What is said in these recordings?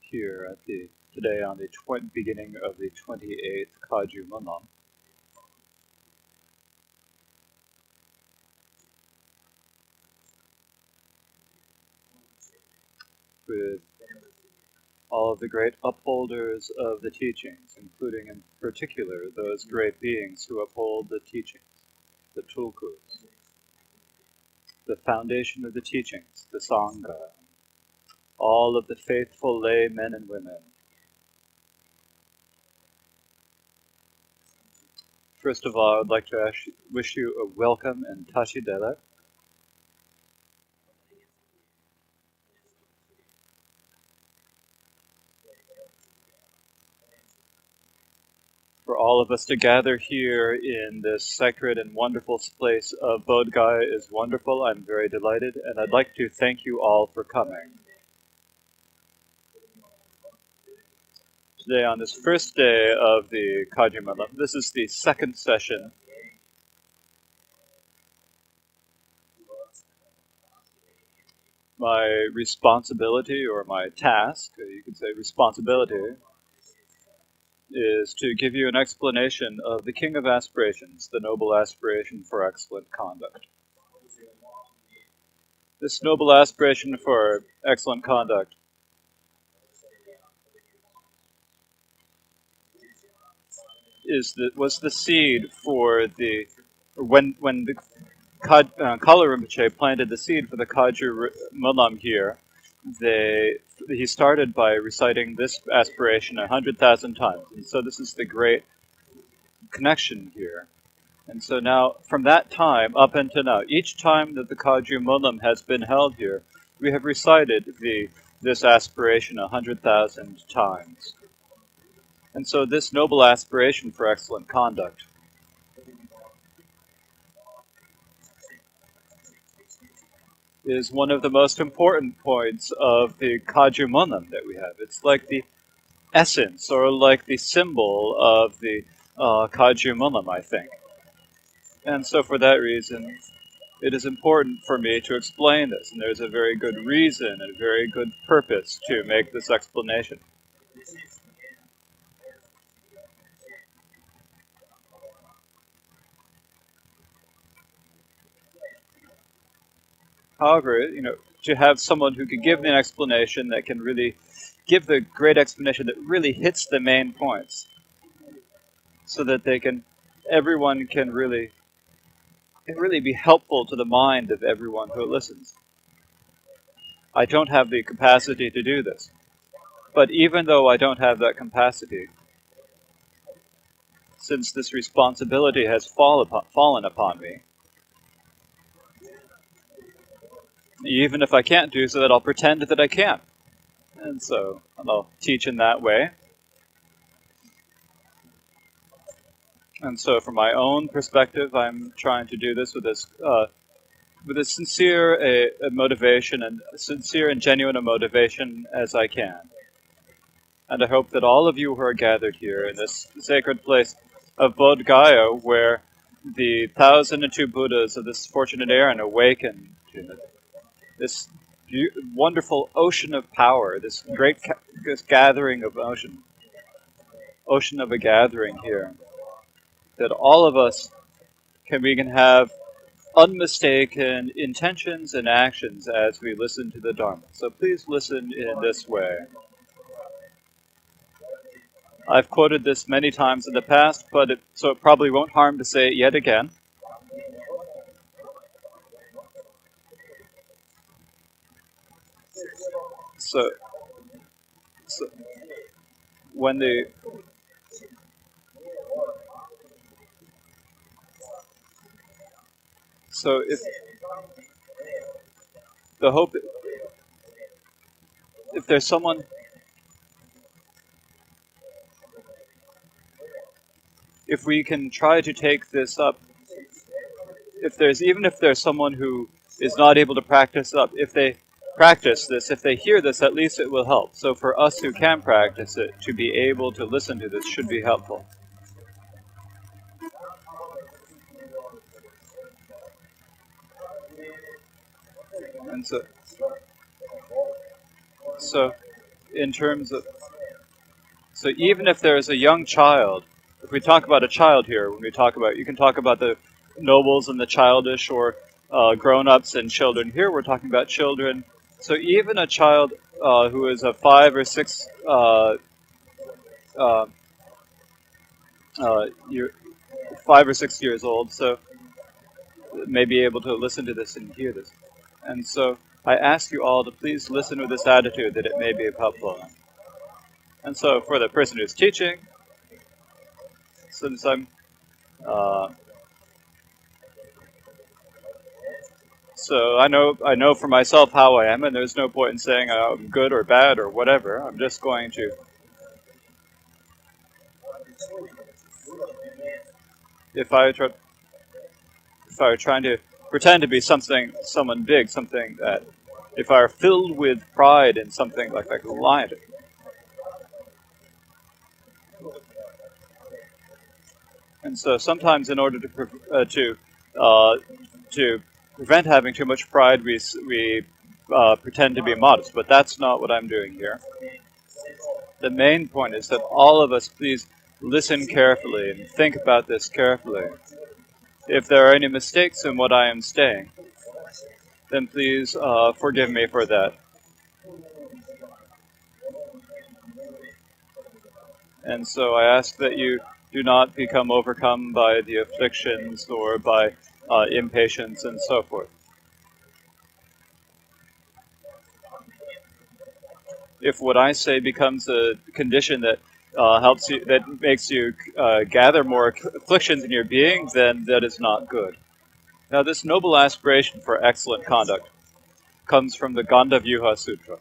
Here at today on the beginning of the 28th Kaju Monam, with all of the great upholders of the teachings, including in particular those great beings who uphold the teachings, the Tulkus, the foundation of the teachings, the Sangha, all of the faithful lay men and women. First of all, I would like to wish you a welcome and Tashidele. For all of us to gather here in this sacred and wonderful place of Bodh Gaya is wonderful. I'm very delighted, and I'd like to thank you all for coming. Today, on this first day of the Kaju Monam, this is the second session. My responsibility, or my task, you could say responsibility, is to give you an explanation of the King of Aspirations, the noble aspiration for excellent conduct. This noble aspiration for excellent conduct was the seed for when the Kala Rinpoche planted the seed for the Kaju Monam here. He started by reciting this aspiration 100,000 times, and so this is the great connection here. And so now, from that time up until now, each time that the Kaju Monam has been held here, we have recited this aspiration 100,000 times. And so this noble aspiration for excellent conduct is one of the most important points of the Kaju Monam that we have. It's like the essence, or like the symbol of the Kaju Monam, I think. And so for that reason, it is important for me to explain this, and there's a very good reason and a very good purpose to make this explanation. However, to have someone who can give me an explanation that can really give the great explanation that really hits the main points, so that everyone can really be helpful to the mind of everyone who listens. I don't have the capacity to do this. But even though I don't have that capacity, since this responsibility has fallen upon me, even if I can't do so, that I'll pretend that I can. And so I'll teach in that way. And so from my own perspective, I'm trying to do this with a sincere motivation, and sincere and genuine motivation as I can. And I hope that all of you who are gathered here in this sacred place of Bodh Gaya, where the 1,002 Buddhas of this fortunate era awaken to this wonderful ocean of power, this great this gathering of ocean of a gathering here, that all of us we can have unmistaken intentions and actions as we listen to the Dharma. So please listen in this way. I've quoted this many times in the past, so it probably won't harm to say it yet again. So when if the hope, if there's someone, if we can try to take this up, if there's someone who is not able to practice up, if they practice this, if they hear this, at least it will help. So for us who can practice it, to be able to listen to this should be helpful. And so in terms of, so even if there is a young child, if we talk about a child here, when we talk about, you can talk about the nobles and the childish, or grown-ups and children. Here we're talking about children. So even a child who is a 5 or 6 uh, year, 5 or 6 years old, so may be able to listen to this and hear this. And so I ask you all to please listen with this attitude that it may be helpful. And so for the person who's teaching, since uh, so I know for myself how I am, and there's no point in saying I'm good or bad or whatever. I'm just going to, if I try, if I were trying to pretend to be someone big, something that, if I were filled with pride in something like a lion, and so sometimes in order uh, to prevent having too much pride, we pretend to be modest, but that's not what I'm doing here. The main point is that all of us please listen carefully and think about this carefully. If there are any mistakes in what I am saying, then please forgive me for that. And so I ask that you do not become overcome by the afflictions or by impatience and so forth. If what I say becomes a condition that helps you, that makes you gather more afflictions in your being, then that is not good. Now, this noble aspiration for excellent conduct comes from the Gandavyuha Sutra.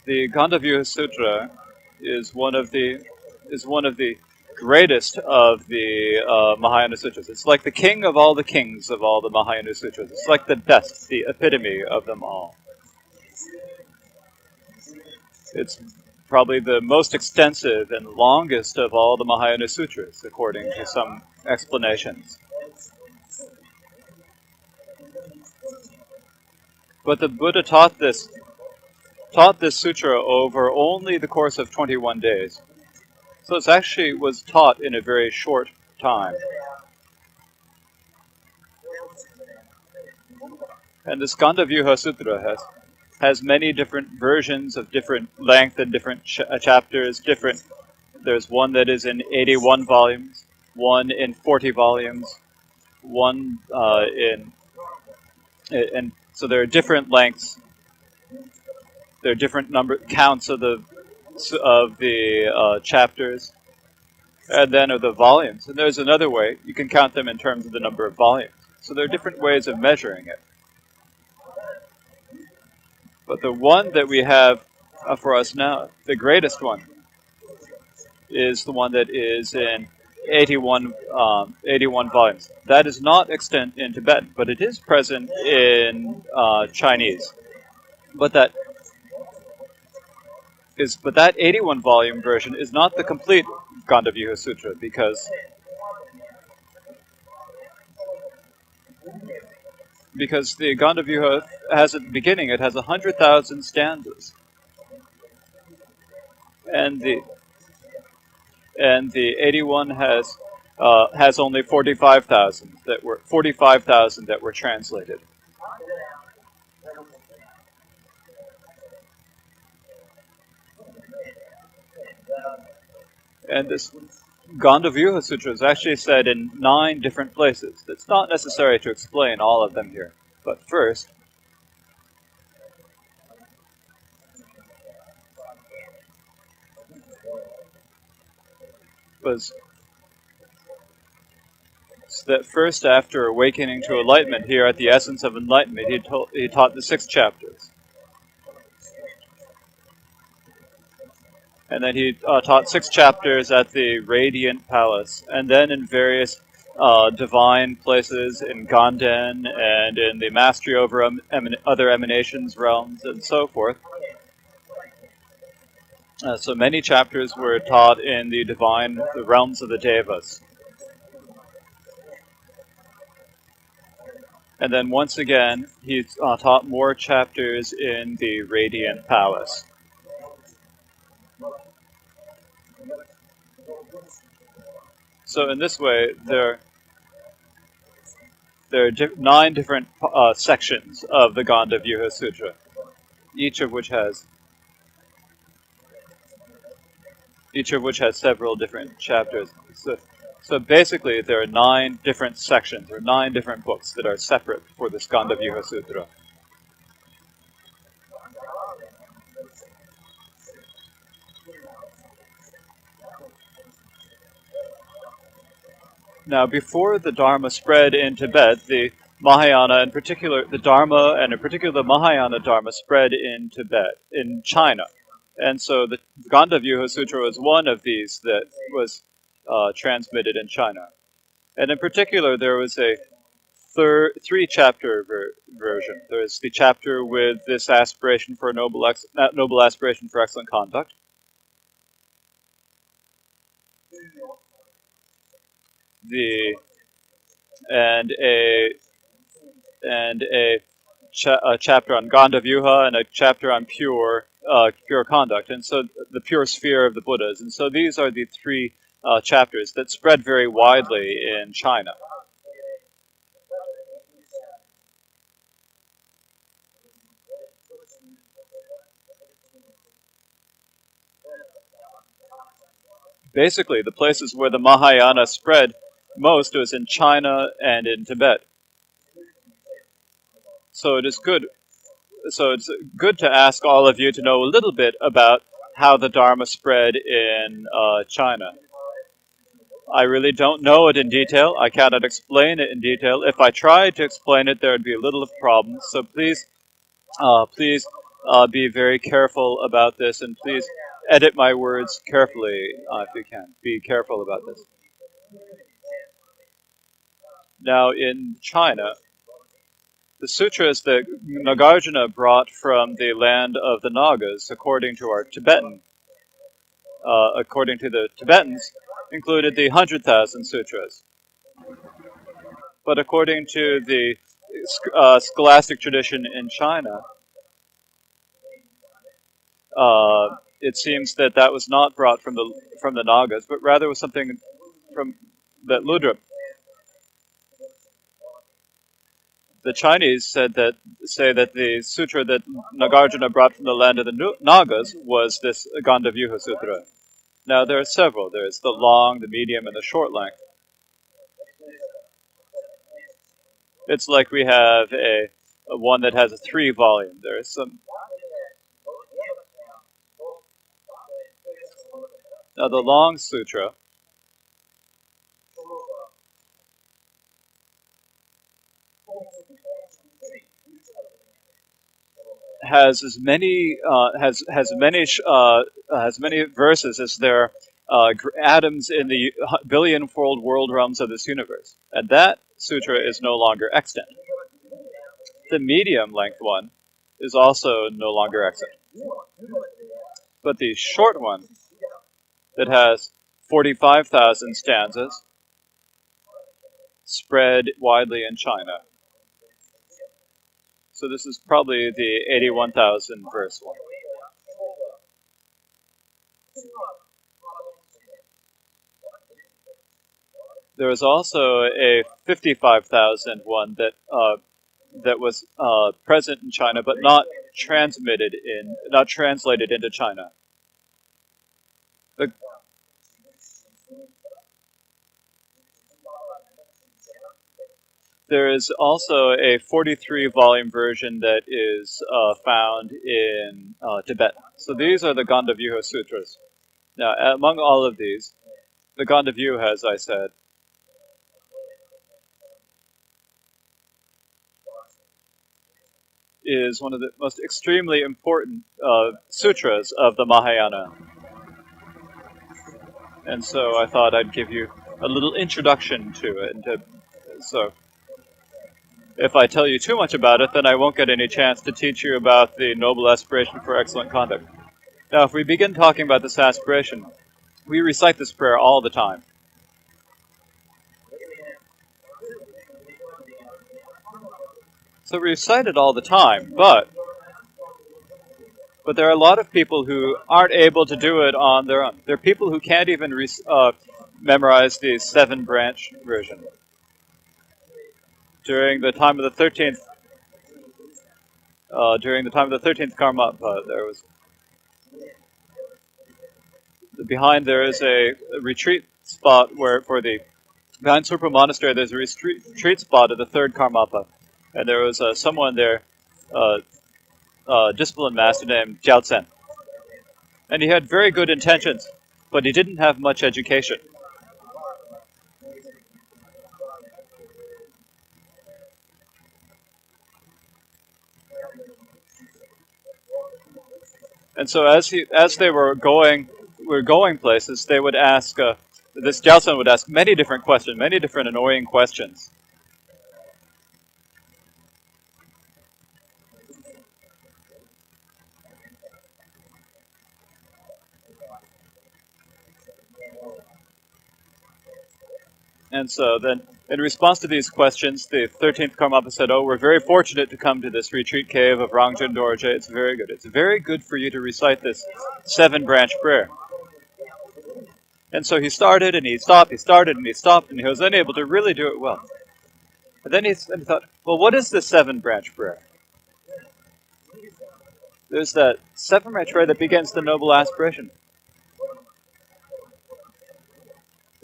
The Gandavyuha Sutra is one of the greatest of the Mahayana sutras. It's like the king of all the kings of all the Mahayana sutras. It's like the best, the epitome of them all. It's probably the most extensive and longest of all the Mahayana sutras, according to some explanations. But the Buddha taught this sutra over only the course of 21 days. So it actually was taught in a very short time. And the Skanda Sutra has many different versions of different length and different chapters. There's one that is in 81 volumes, one in 40 volumes, one and so there are different lengths. There are different number counts of the chapters, and then of the volumes. And there's another way you can count them in terms of the number of volumes. So there are different ways of measuring it. But the one that we have for us now, the greatest one, is the one that is in 81 volumes. That is not extant in Tibetan, but it is present in Chinese. But that 81 volume version is not the complete Gandavyuha Sutra, because the Gandavyuha has at the beginning, it has 100,000 stanzas, and the 81 has only 45,000 that were translated. And this Gandavyuha Sutra is actually said in 9 different places. It's not necessary to explain all of them here. But first, was that first after awakening to enlightenment here at the Essence of Enlightenment, he taught the 6 chapters. And then he taught 6 chapters at the Radiant Palace, and then in various divine places in Ganden and in the Mastery over other emanations realms and so forth. So many chapters were taught in the realms of the Devas. And then once again, he taught more chapters in the Radiant Palace. So in this way, there are 9 different sections of the Gandavyuha Sutra, each of which has several different chapters. So basically, there are 9 different sections or 9 different books that are separate for this Gandavyuha Sutra. Now, before the Dharma spread in Tibet, the Mahayana, in particular, the Dharma, and in particular the Mahayana Dharma, spread in Tibet, in China. And so the Gandavyuha Sutra was one of these that was transmitted in China. And in particular, there was a 3-chapter version. There's the chapter with this aspiration for noble aspiration for excellent conduct. And a chapter on Gandavyuha and a chapter on pure conduct, and so the pure sphere of the Buddhas. And so these are the 3 chapters that spread very widely in China. Basically, the places where the Mahayana spread most was in China and in Tibet. So it's good to ask all of you to know a little bit about how the Dharma spread in China. I really don't know it in detail. I cannot explain it in detail. If I tried to explain it, there would be a little problem. So please be very careful about this, and please edit my words carefully if you can. Be careful about this. Now, in China, the sutras that Nagarjuna brought from the land of the Nagas, according to the Tibetans, included the 100,000 sutras. But according to the scholastic tradition in China, it seems that was not brought from the Nagas, but rather was something from that Ludra. The Chinese say that the sutra that Nagarjuna brought from the land of the Nagas was this Gandavyuha Sutra. Now there are several. There's the long, the medium, and the short length. It's like we have a one that has a 3-volume. There is some. Now the long sutra has as many verses as there are atoms in the billion-fold world realms of this universe, and that sutra is no longer extant. The medium-length one is also no longer extant, but the short one that has 45,000 stanzas spread widely in China. So this is probably the 81,000 verse one. There was also a 55,000 one that was present in China, but not translated into China. There is also a 43-volume version that is found in Tibet. So these are the Gandavyuha Sutras. Now, among all of these, the Gandavyuha, as I said, is one of the most extremely important sutras of the Mahayana. And so I thought I'd give you a little introduction to it. So if I tell you too much about it, then I won't get any chance to teach you about the noble aspiration for excellent conduct. Now, if we begin talking about this aspiration, we recite this prayer all the time. So we recite it all the time, but there are a lot of people who aren't able to do it on their own. There are people who can't even memorize the seven branch version. During the time of the 13th, Karmapa, there was behind there is a retreat spot where for the behind Surpa Monastery there's a retreat spot at the third Karmapa, and there was someone there, discipline master named Jiao Tsen, and he had very good intentions, but he didn't have much education. And so as they were going places, they would ask this Jiao Tsen would ask many different questions, many different annoying questions. And so then, in response to these questions, the 13th Karmapa said, "Oh, we're very fortunate to come to this retreat cave of Rangjun Dorje. It's very good. It's very good for you to recite this seven-branch prayer." And so he started and he stopped, he started and he stopped, and he was unable to really do it well. And then he thought, well, what is this seven-branch prayer? There's that seven-branch prayer that begins the noble aspiration.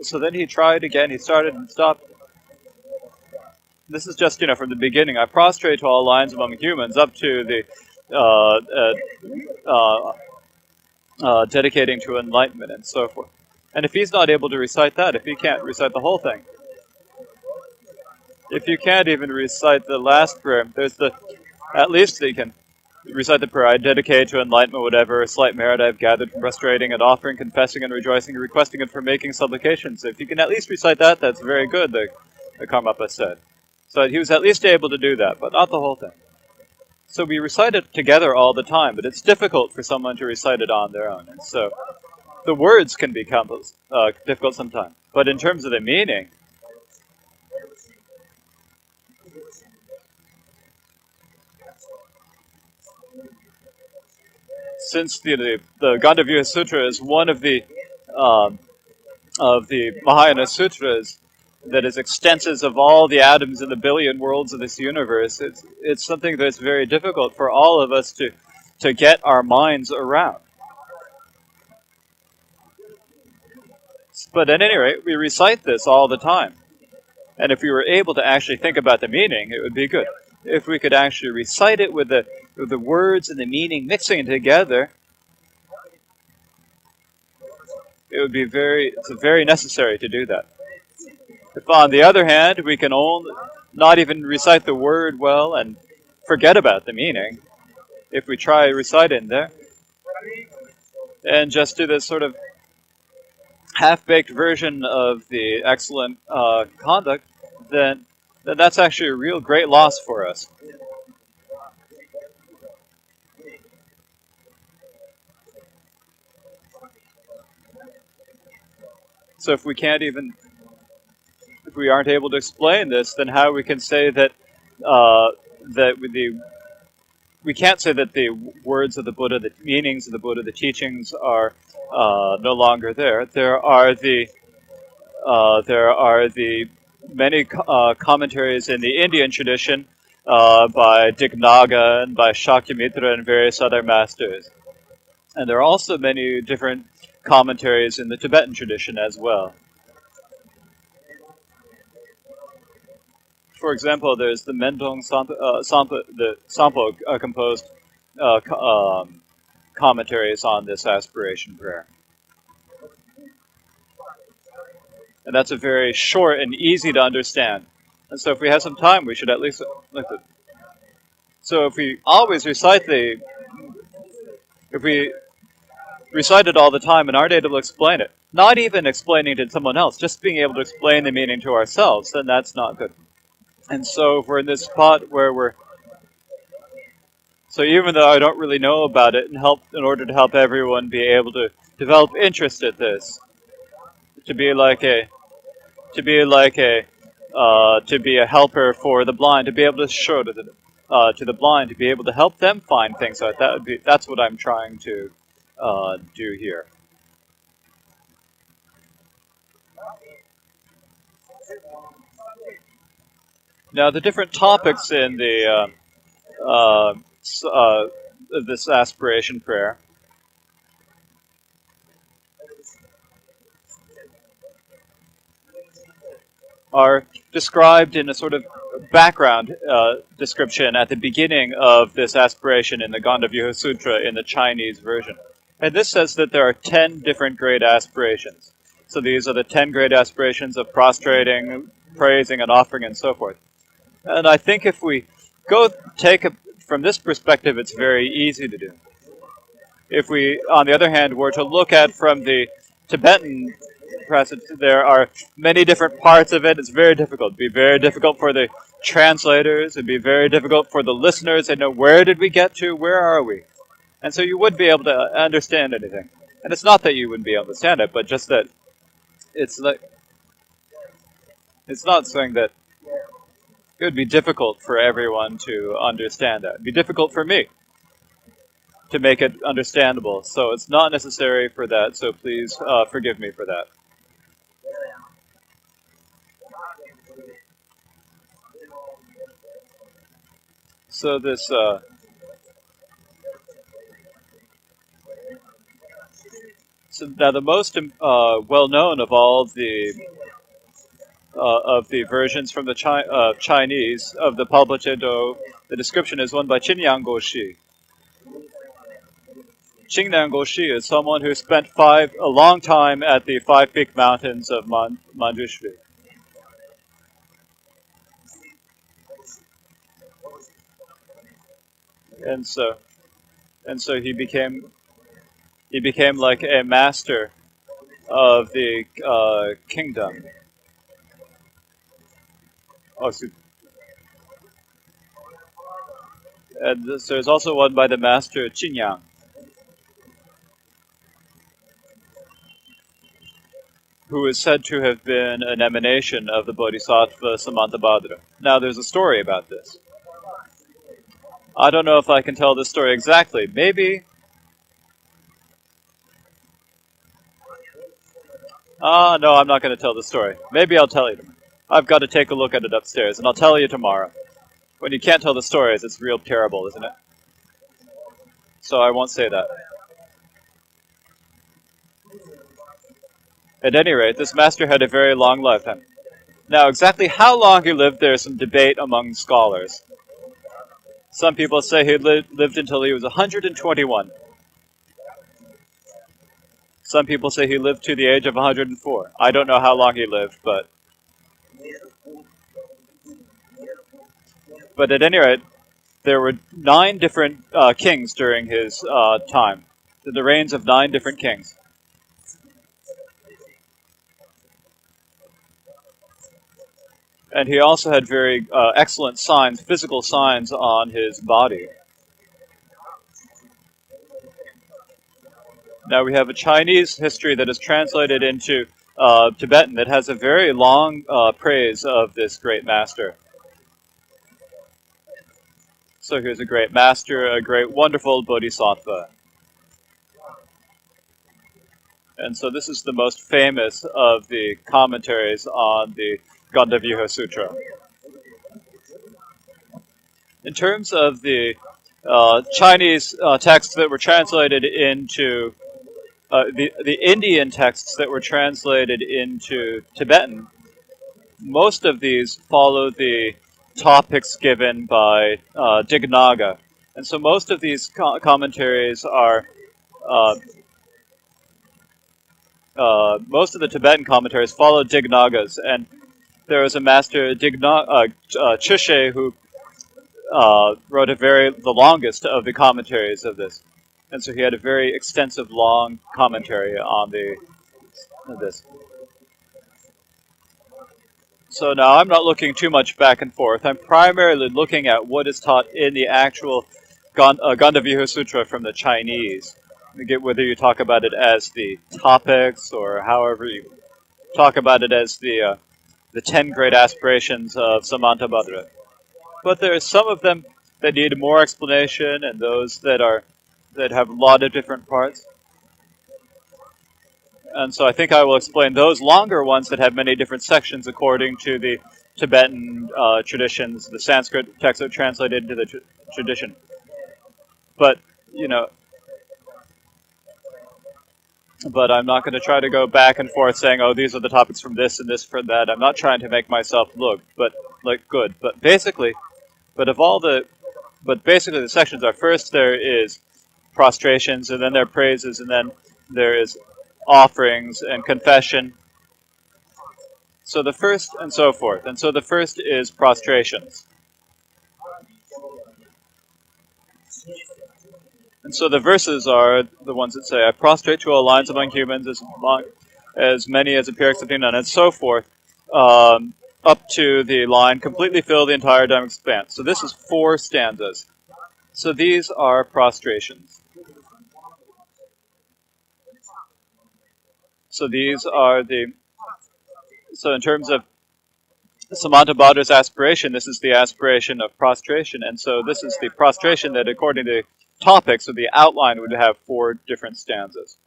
So then he tried again, he started and stopped. This is just, from the beginning. I prostrate to all lines among humans up to the dedicating to enlightenment and so forth. And if he's not able to recite that, if he can't recite the whole thing, if you can't even recite the last prayer, at least he can recite the prayer, I dedicate to enlightenment whatever slight merit I've gathered from prostrating and offering, confessing and rejoicing, and requesting and for making supplications. If you can at least recite that, that's very good, the Karmapa said. So he was at least able to do that, but not the whole thing. So we recite it together all the time, but it's difficult for someone to recite it on their own. And so the words can be difficult sometimes. But in terms of the meaning, since the Gandharva Sutra is one of the Mahayana sutras that is extensive of all the atoms in the billion worlds of this universe, it's something that's very difficult for all of us to get our minds around. But at any rate, we recite this all the time. And if we were able to actually think about the meaning, it would be good. If we could actually recite it with the words and the meaning mixing together, it would be it's very necessary to do that. If on the other hand, we can not even recite the word well and forget about the meaning, if we try recite in there, and just do this sort of half-baked version of the excellent conduct, then that's actually a real great loss for us. So if we aren't able to explain this, then how we can say that we can't say that the words of the Buddha, the meanings of the Buddha, the teachings are no longer there. There are the many commentaries in the Indian tradition by Dignaga and by Shakyamitra and various other masters. And there are also many different commentaries in the Tibetan tradition as well. For example, there's the Mendong Sampo composed commentaries on this aspiration prayer. And that's a very short and easy to understand. And so if we have some time, we should at least look at it. So if we always recite if we recite it all the time and aren't able to explain it, not even explaining it to someone else, just being able to explain the meaning to ourselves, then that's not good. And so if we're in this spot where so even though I don't really know about it, in order to help everyone be able to develop interest in this, to be a helper for the blind, to be able to show to them, to the blind to be able to help them find things like that. That's what I'm trying to do here. Now, the different topics in the this aspiration prayer are described in a sort of background description at the beginning of this aspiration in the Gandavyuha Sutra in the Chinese version. And this says that there are 10 different great aspirations. So these are the 10 great aspirations of prostrating, praising, and offering, and so forth. And I think if we go take it from this perspective, it's very easy to do. If we, on the other hand, were to look at from the Tibetan present, there are many different parts of it. It's very difficult. It'd be very difficult for the translators. It'd be very difficult for the listeners. They know, where did we get to? Where are we? And so you would be able to understand anything. And it's not that you wouldn't be able to understand it, but just that it's like it's not something that it would be difficult for everyone to understand that. It'd be difficult for me to make it understandable. So it's not necessary for that. So please forgive me for that. So this so now the most well known of all of the versions from the Chinese of the Palpa Do, the description is one by Qingyang Goshi. Qingyang Goshi is someone who spent a long time at the Five Peak Mountains of Manjushri. And so he became like a master of the kingdom. Oh, and there's also one by the master Qinyang, who is said to have been an emanation of the Bodhisattva Samantabhadra. Now, there's a story about this. I don't know if I can tell this story exactly. Maybe. No, I'm not going to tell the story. Maybe I'll tell you. I've got to take a look at it upstairs, and I'll tell you tomorrow. When you can't tell the stories, it's real terrible, isn't it? So I won't say that. At any rate, this master had a very long lifetime. Now, exactly how long he lived, there's some debate among scholars. Some people say he lived until he was 121. Some people say he lived to the age of 104. I don't know how long he lived, but at any rate, there were 9 different kings during his time. The reigns of 9 different kings. And he also had very excellent signs, physical signs on his body. Now we have a Chinese history that is translated into Tibetan that has a very long praise of this great master. So here's a great master, a great wonderful bodhisattva. And so this is the most famous of the commentaries on the Gandavyuha Sutra. In terms of the Chinese texts that were translated into the Indian texts that were translated into Tibetan, most of these follow the topics given by Dignaga. And so most of these commentaries are, most of the Tibetan commentaries follow Dignaga's. And there was a master, Chushe, who wrote the longest of the commentaries of this. And so he had a very extensive, long commentary on this. So now I'm not looking too much back and forth. I'm primarily looking at what is taught in the actual Gandavyuha Sutra from the Chinese. Whether you talk about it as the topics or however you talk about it as the 10 great aspirations of Samantabhadra. But there are some of them that need more explanation and those that have a lot of different parts. And so I think I will explain those longer ones that have many different sections according to the Tibetan traditions, the Sanskrit texts that are translated into the tradition. But, you know, but I'm not going to try to go back and forth saying, oh, these are the topics from this and this from that. I'm not trying to make myself look good. But basically, the sections are, first there is prostrations, and then there are praises, and then there is offerings and confession. So the first, and so forth. And so the first is prostrations. And so the verses are the ones that say, I prostrate to all lines among humans, as many as appear excepting none, and so forth, up to the line, completely fill the entire dynamic expanse. So this is 4 stanzas. So these are prostrations. So these are so in terms of Samantabhadra's aspiration, this is the aspiration of prostration, and so this is the prostration that, according to the topics of the outline, would have 4 different stanzas.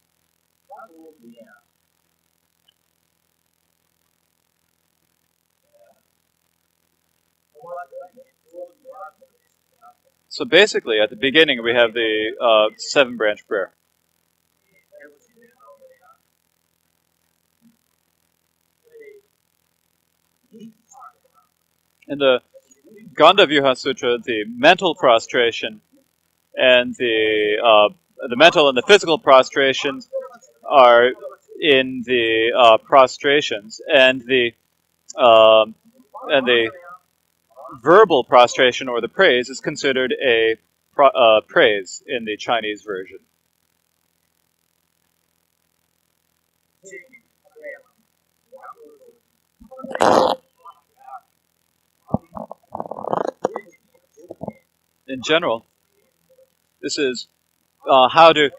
So basically, at the beginning, we have the 7-branch prayer. In the Gandhavyuha Sutra, the mental prostration and the mental and the physical prostrations are in the prostrations, and the verbal prostration or the praise is considered a praise in the Chinese version. In general, this is how to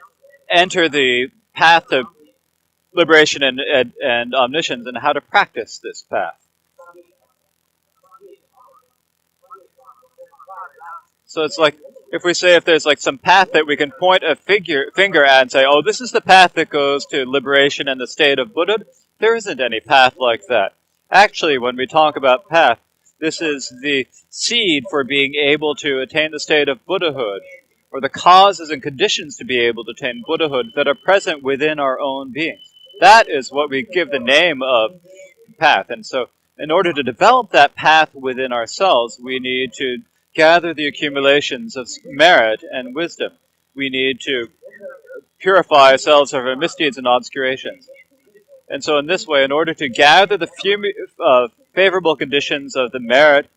enter the path of liberation and omniscience, and how to practice this path. So it's like, if we say if there's like some path that we can point a finger at and say, oh, this is the path that goes to liberation and the state of Buddhahood, there isn't any path like that. Actually, when we talk about path, this is the seed for being able to attain the state of Buddhahood, or the causes and conditions to be able to attain Buddhahood that are present within our own being. That is what we give the name of path. And so, in order to develop that path within ourselves, we need to gather the accumulations of merit and wisdom. We need to purify ourselves of our misdeeds and obscurations. And so in this way, in order to gather the favorable conditions of the merit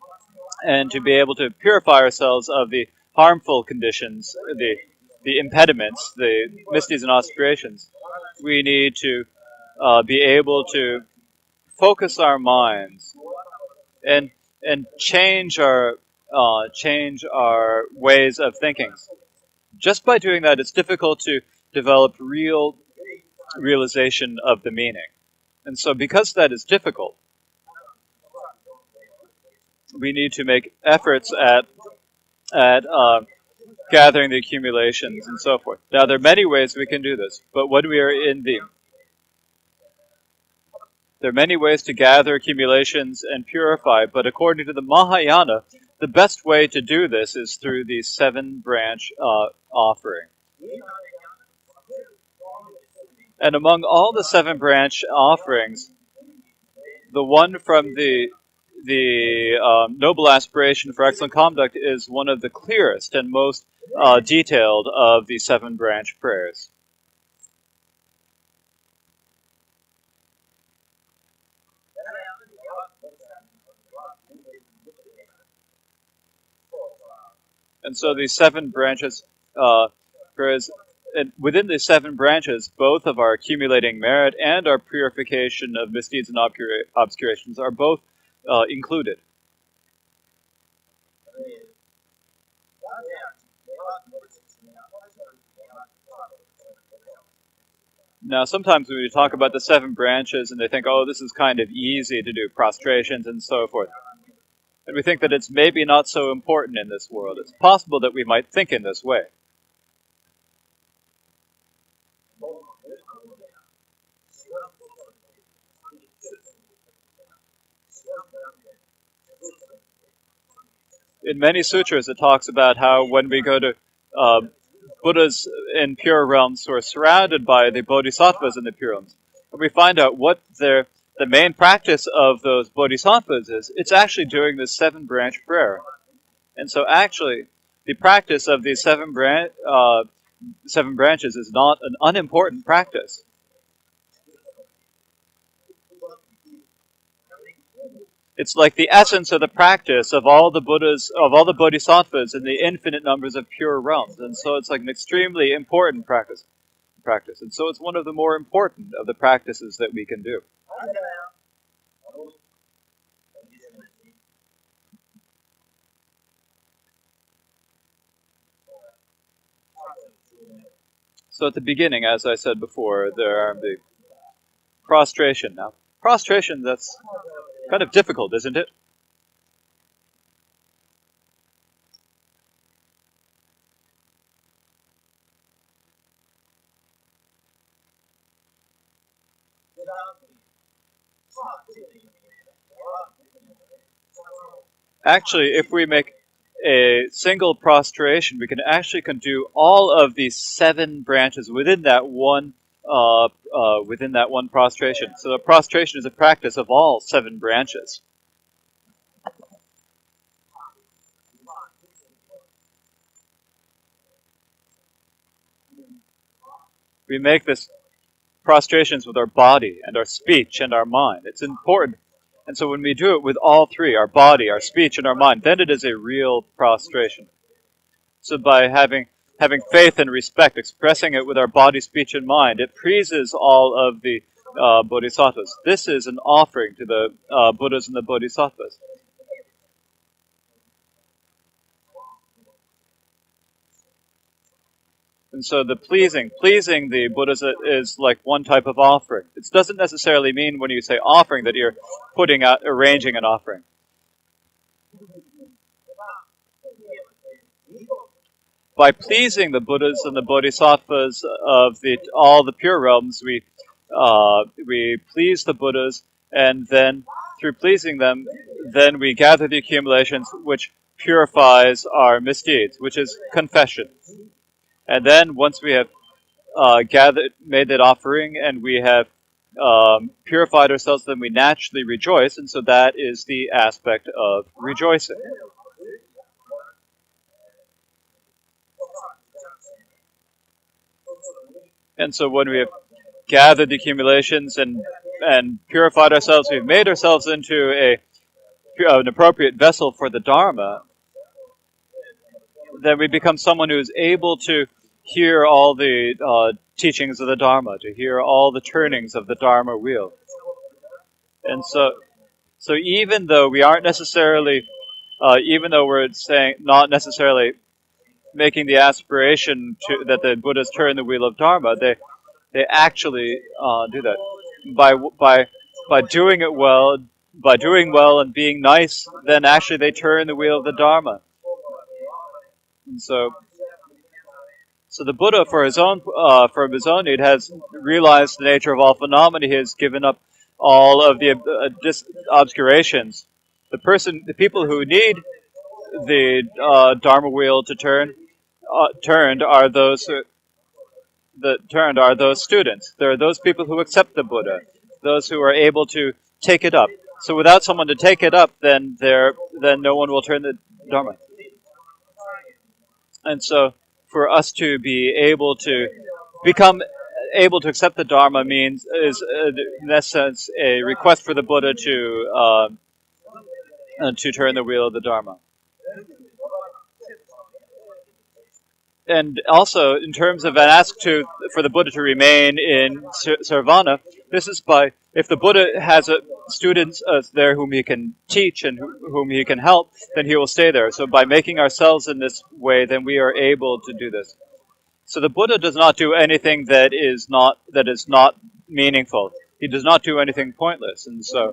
and to be able to purify ourselves of the harmful conditions, the impediments, the misdeeds and obscurations, we need to be able to focus our minds and change our ways of thinking. Just by doing that, it's difficult to develop real realization of the meaning. And so because that is difficult, we need to make efforts at gathering the accumulations and so forth. Now, there are many ways we can do this, but when we are there are many ways to gather accumulations and purify, but according to the Mahayana, the best way to do this is through the 7-branch offering. And among all the 7-branch offerings, the one from the noble aspiration for excellent conduct is one of the clearest and most detailed of the 7-branch prayers. And so these 7 branches, prayers, and within the 7 branches, both of our accumulating merit and our purification of misdeeds and obscurations are both included. Now, sometimes when we talk about the 7 branches and they think, oh, this is kind of easy to do, prostrations and so forth. And we think that it's maybe not so important in this world. It's possible that we might think in this way. In many sutras, it talks about how when we go to uh, Buddhas in pure realms who are surrounded by the bodhisattvas in the pure realms, and we find out what the main practice of those bodhisattvas is, it's actually doing this seven branch prayer. And so actually, the practice of these seven branches is not an unimportant practice. It's like the essence of the practice of all the Buddhas, of all the bodhisattvas in the infinite numbers of pure realms. And so it's like an extremely important practice. And so it's one of the more important of the practices that we can do. So at the beginning, as I said before, there are the prostration. Now, prostration, that's kind of difficult, isn't it? Actually, if we make a single prostration, we can actually do all of these seven branches within that one prostration. So a prostration is a practice of all seven branches. We make this prostrations with our body and our speech and our mind. It's important. And so when we do it with all three, our body, our speech, and our mind, then it is a real prostration. So by having faith and respect, expressing it with our body, speech, and mind, it pleases all of the bodhisattvas. This is an offering to the Buddhas and the bodhisattvas. And so the pleasing the Buddhas is like one type of offering. It doesn't necessarily mean when you say offering that you're arranging an offering. By pleasing the Buddhas and the Bodhisattvas of all the pure realms, we please the Buddhas, and then through pleasing them, then we gather the accumulations which purifies our misdeeds, which is confession. And then once we have made that offering, and we have purified ourselves, then we naturally rejoice, and so that is the aspect of rejoicing. And so when we have gathered the accumulations and purified ourselves, we've made ourselves into an appropriate vessel for the Dharma, then we become someone who is able to hear all the teachings of the Dharma, to hear all the turnings of the Dharma wheel. And so even though we aren't necessarily, even though we're saying not necessarily making the aspiration that the Buddhas turn the wheel of Dharma, they actually do that by doing it well, by doing well and being nice. Then actually they turn the wheel of the Dharma. And so the Buddha, from his own need, has realized the nature of all phenomena. He has given up all of the obscurations. The people who need the Dharma wheel to turn turned are those students. There are those people who accept the Buddha, those who are able to take it up. So without someone to take it up, then no one will turn the Dharma. And so for us to be able to become able to accept the Dharma is in essence a request for the Buddha to turn the wheel of the Dharma. And also, in terms of an ask for the Buddha to remain in Sarvana, this is by, if the Buddha has students there whom he can teach and whom he can help, then he will stay there. So by making ourselves in this way, then we are able to do this. So the Buddha does not do anything that is not meaningful. He does not do anything pointless. And so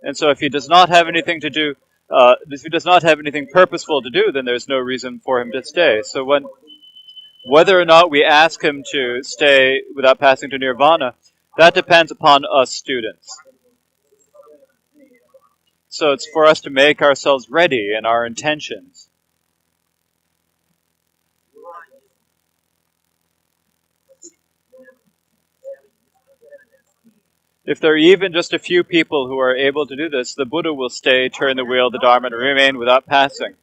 if he does not have anything to do if he does not have anything purposeful to do, then there's no reason for him to stay. So whether or not we ask him to stay without passing to nirvana, that depends upon us students. So it's for us to make ourselves ready in our intentions. If there are even just a few people who are able to do this, the Buddha will stay, turn the wheel, the Dharma, and remain without passing.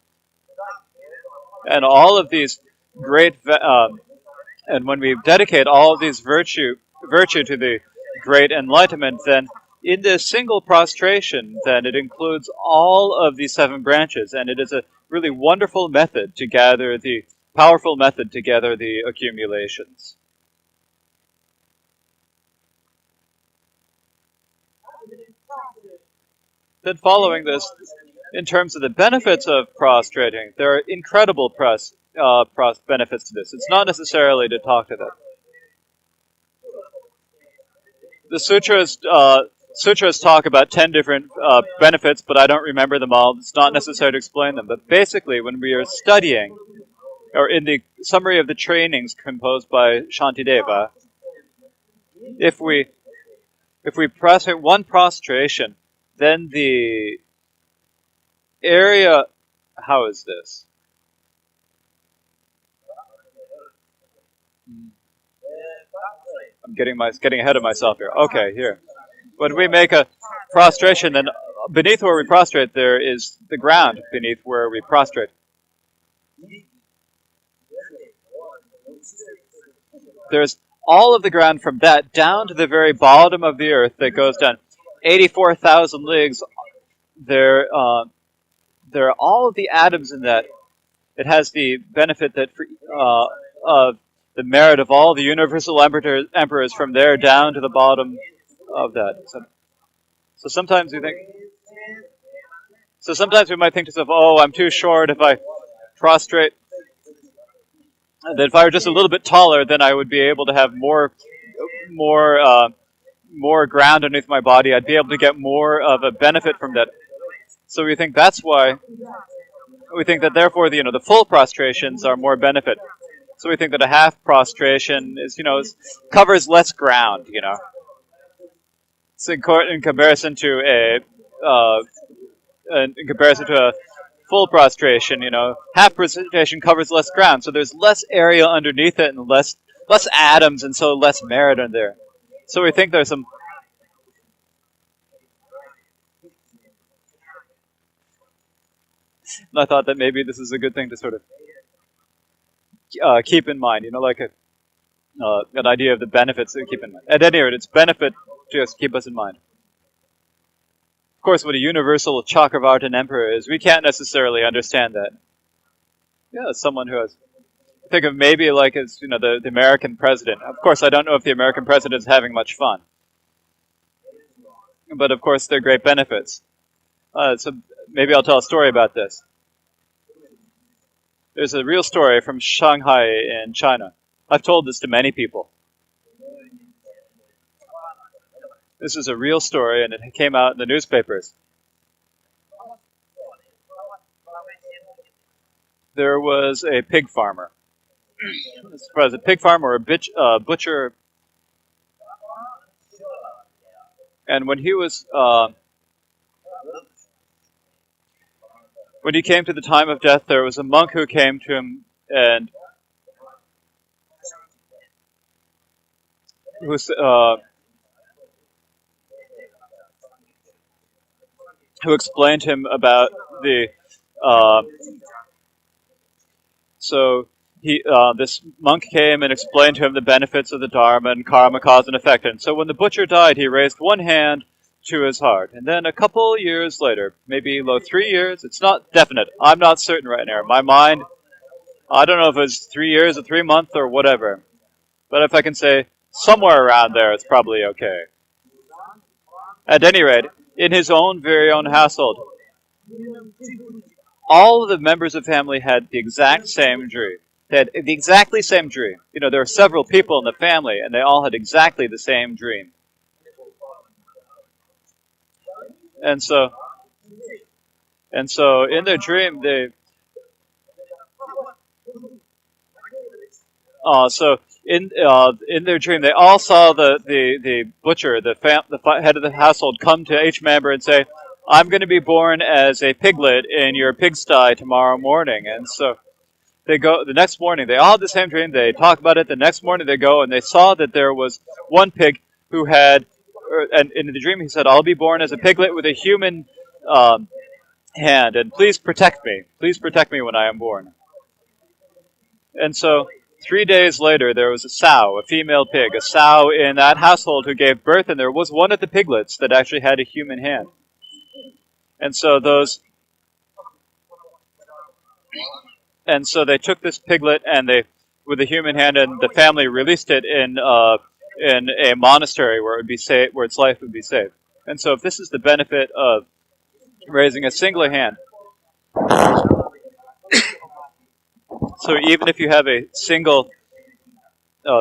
And all of these great, and when we dedicate all of these virtue to the great enlightenment, then in this single prostration, then it includes all of the 7 branches, and it is a really wonderful method to gather powerful method to gather the accumulations. Then following this, in terms of the benefits of prostrating, there are incredible benefits to this. It's not necessarily to talk to them. The sutras talk about 10 different benefits, but I don't remember them all. It's not necessary to explain them. But basically, when we are studying, or in the summary of the trainings composed by Shantideva, if we prostrate one prostration, then the area... How is this? I'm getting ahead of myself here. Okay, here. When we make a prostration, then beneath where we prostrate, there is the ground beneath where we prostrate. There's all of the ground from that down to the very bottom of the earth that goes down 84,000 leagues. There are all of the atoms in that. It has the benefit that of the merit of all the universal emperors from there down to the bottom of that. So sometimes we think. So sometimes we might think to ourselves, "Oh, I'm too short. If I prostrate, that if I were just a little bit taller, then I would be able to have more ground underneath my body. I'd be able to get more of a benefit from that." So we think that's why. We think that therefore the full prostrations are more benefit. So we think that a half prostration covers less ground. It's in comparison to a full prostration. Half prostration covers less ground, so there's less area underneath it and less atoms, and so less merit in there. So we think there's some. And I thought that maybe this is a good thing to sort of keep in mind, like an idea of the benefits to keep in mind. At any rate, it's benefit to just keep us in mind. Of course, what a universal Chakravartin emperor is, we can't necessarily understand that. Yeah, someone who has... Think of maybe like as, the American president. Of course, I don't know if the American president is having much fun. But of course, there are great benefits. So maybe I'll tell a story about this. There's a real story from Shanghai in China. I've told this to many people. This is a real story, and it came out in the newspapers. There was a pig farmer. As far as a pig farmer or a butcher. And when he was... when he came to the time of death, there was a monk who came to him and who explained to him about the. So this monk came and explained to him the benefits of the Dharma and karma, cause and effect. And so when the butcher died, he raised one hand to his heart. And then a couple years later, maybe 3 years, it's not definite. I'm not certain right now. My mind, I don't know if it's 3 years or 3 months or whatever. But if I can say somewhere around there, it's probably okay. At any rate, in his very own household, all of the members of the family had the exact same dream. They had the exactly same dream. There were several people in the family, and they all had exactly the same dream. And so in their dream, so in their dream, they all saw the butcher, the head of the household, come to each member and say, "I'm going to be born as a piglet in your pigsty tomorrow morning." And so they go the next morning. They all had the same dream. They talk about it. The next morning, they go and they saw that there was one pig who had, and in the dream, he said, "I'll be born as a piglet with a human hand, and please protect me. Please protect me when I am born." And so 3 days later, there was a sow, a female pig, a sow in that household who gave birth, and there was one of the piglets that actually had a human hand. And so they took this piglet and they, with a human hand, and the family released it in a monastery where it would be safe, where its life would be saved. And so, if this is the benefit of raising a single hand, so even if you have a single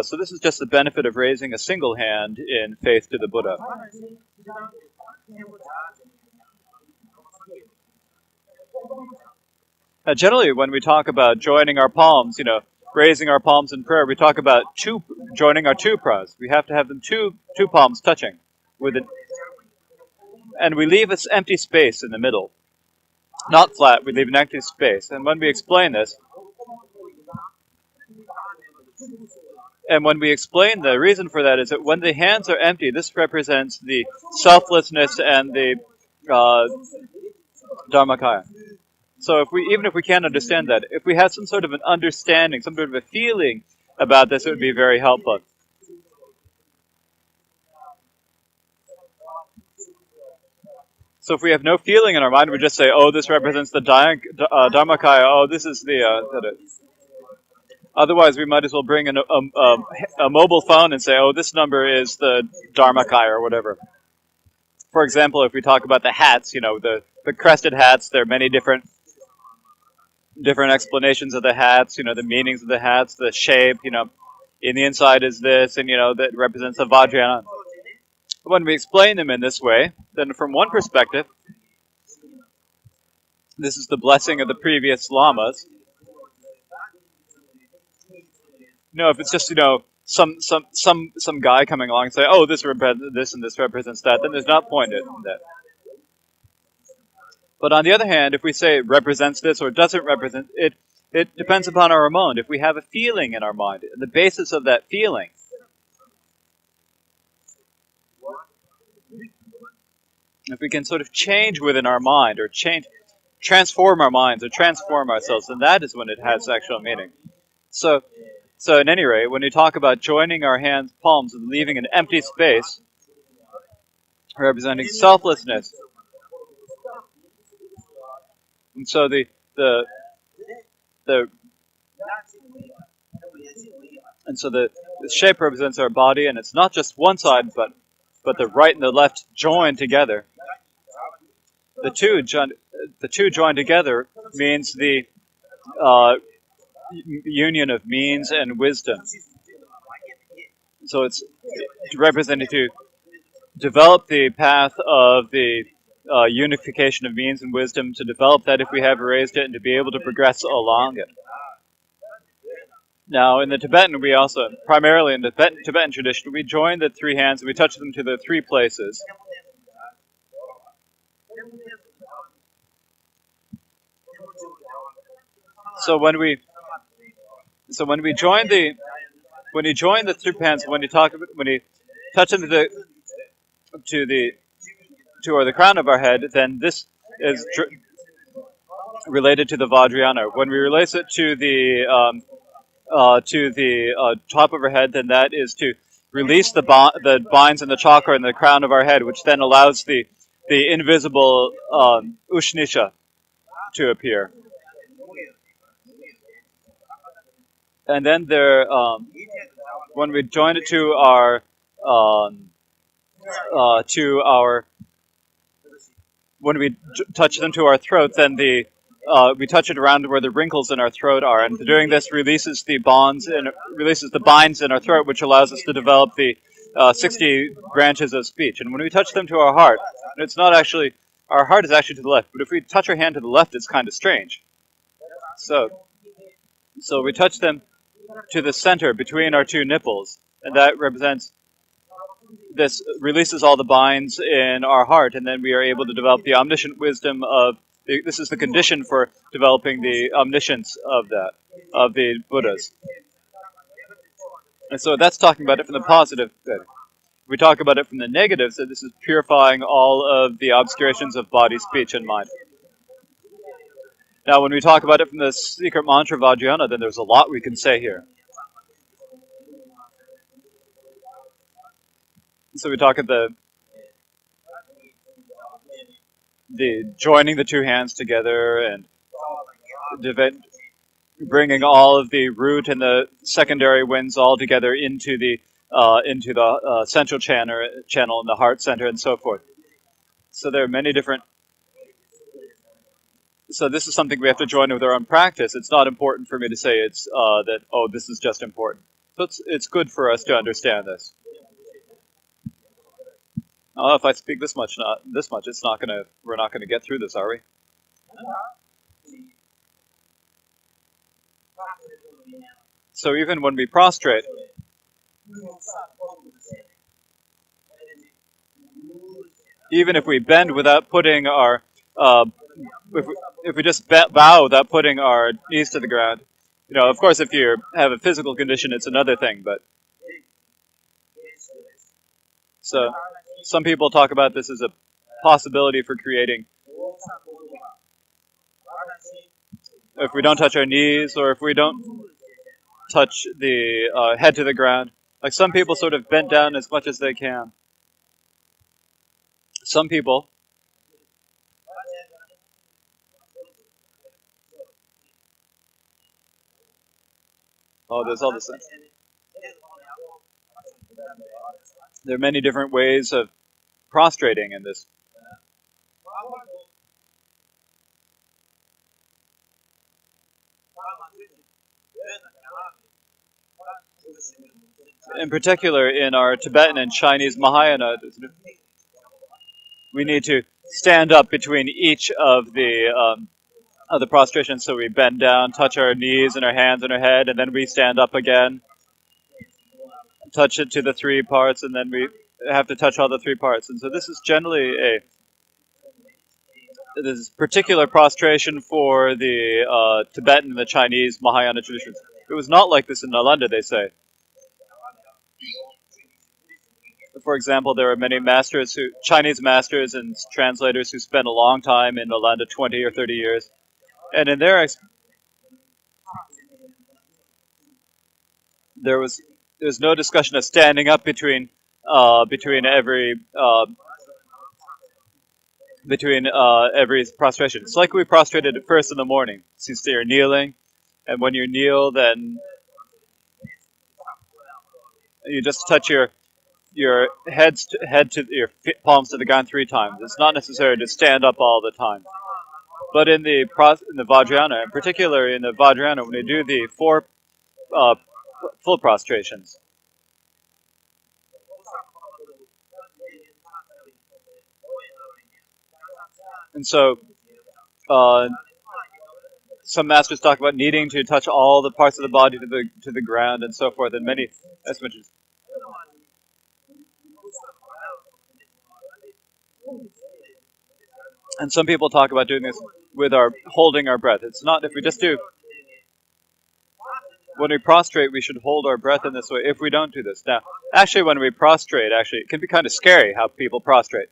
so this is just the benefit of raising a single hand in faith to the Buddha. Generally, when we talk about joining our palms, raising our palms in prayer, we talk about joining our two paws. We have to have them two palms touching, and we leave this empty space in the middle, not flat. We leave an empty space, and when we explain this, the reason for that is that when the hands are empty, this represents the selflessness and the Dharmakaya. So even if we can't understand that, if we have some sort of an understanding, some sort of a feeling about this, it would be very helpful. So if we have no feeling in our mind, we just say, "Oh, this represents the Dharmakaya. Oh, this is the." Otherwise, we might as well bring a mobile phone and say, "Oh, this number is the Dharmakaya," or whatever. For example, if we talk about the hats, the crested hats, there are many different explanations of the hats, the meanings of the hats, the shape, in the inside is this, and, that represents the Vajrayana. When we explain them in this way, then from one perspective, this is the blessing of the previous lamas. If it's just, some guy coming along and say, "Oh, this represents this and this represents that," then there's not point in that. But on the other hand, if we say it represents this or doesn't represent it, it depends upon our mind. If we have a feeling in our mind, the basis of that feeling, if we can sort of change within our mind or transform our minds or transform ourselves, then that is when it has actual meaning. So at any rate, when we talk about joining our hands, palms, and leaving an empty space, representing selflessness, and so the shape represents our body, and it's not just one side, but the right and the left joined together. The two joined together means the union of means and wisdom. So it's represented to develop the path of the unification of means and wisdom, to develop that if we have raised it, and to be able to progress along it. Now, in the Tibetan, primarily in the Tibetan tradition, we join the three hands and we touch them to the three places. So when you join the three hands, when you touch them to the crown of our head, then this is related to the Vajrayana. When we relate it to the top of our head, then that is to release the binds in the chakra in the crown of our head, which then allows the invisible Ushnisha to appear. And then when we join it to our when we touch them to our throat, then we touch it around where the wrinkles in our throat are, and doing this releases the binds in our throat, which allows us to develop the 60 branches of speech. And when we touch them to our heart, it's not actually our heart is actually to the left, but if we touch our hand to the left, it's kind of strange. So, so we touch them to the center between our two nipples, and that represents this releases all the binds in our heart, and then we are able to develop the omniscient wisdom of. This is the condition for developing the omniscience of the Buddhas. And so that's talking about it from the positive. We talk about it from the negative, so this is purifying all of the obscurations of body, speech, and mind. Now, when we talk about it from the secret mantra Vajrayana, then there's a lot we can say here. So we talk at the joining the two hands together and bringing all of the root and the secondary winds all together into the central channel in the heart center and so forth. So there are many different. So this is something we have to join with our own practice. It's not important for me to say it's that this is just important. So it's good for us to understand this. If I speak this much, it's not gonna. We're not gonna get through this, are we? So even when we prostrate, even if we bend without putting our, if we just bow without putting our knees to the ground, of course, if you have a physical condition, it's another thing. But so some people talk about this as a possibility for creating. If we don't touch our knees, or if we don't touch the head to the ground, like some people sort of bend down as much as they can. Some people there's all this. There are many different ways of prostrating in this. In particular, in our Tibetan and Chinese Mahayana, we need to stand up between each of the prostrations. So we bend down, touch our knees and our hands and our head, and then we stand up again, touch it to the three parts, and then we have to touch all the three parts. And so this is generally this particular prostration for the Tibetan and the Chinese Mahayana traditions. It was not like this in Nalanda, they say. For example, there are many Chinese masters and translators who spent a long time in Nalanda, 20 or 30 years. And in there's no discussion of standing up between every prostration. It's like we prostrated at first in the morning. So you're kneeling, and when you kneel, then you just touch your head to your palms to the ground 3 times. It's not necessary to stand up all the time. But in the Vajrayana, in particular in the Vajrayana, when we do the 4 full prostrations, and so some masters talk about needing to touch all the parts of the body to the ground and so forth, and many estimates. And some people talk about doing this with holding our breath. It's not if we just do. When we prostrate, we should hold our breath in this way if we don't do this. Now, actually, when we prostrate, it can be kind of scary how people prostrate.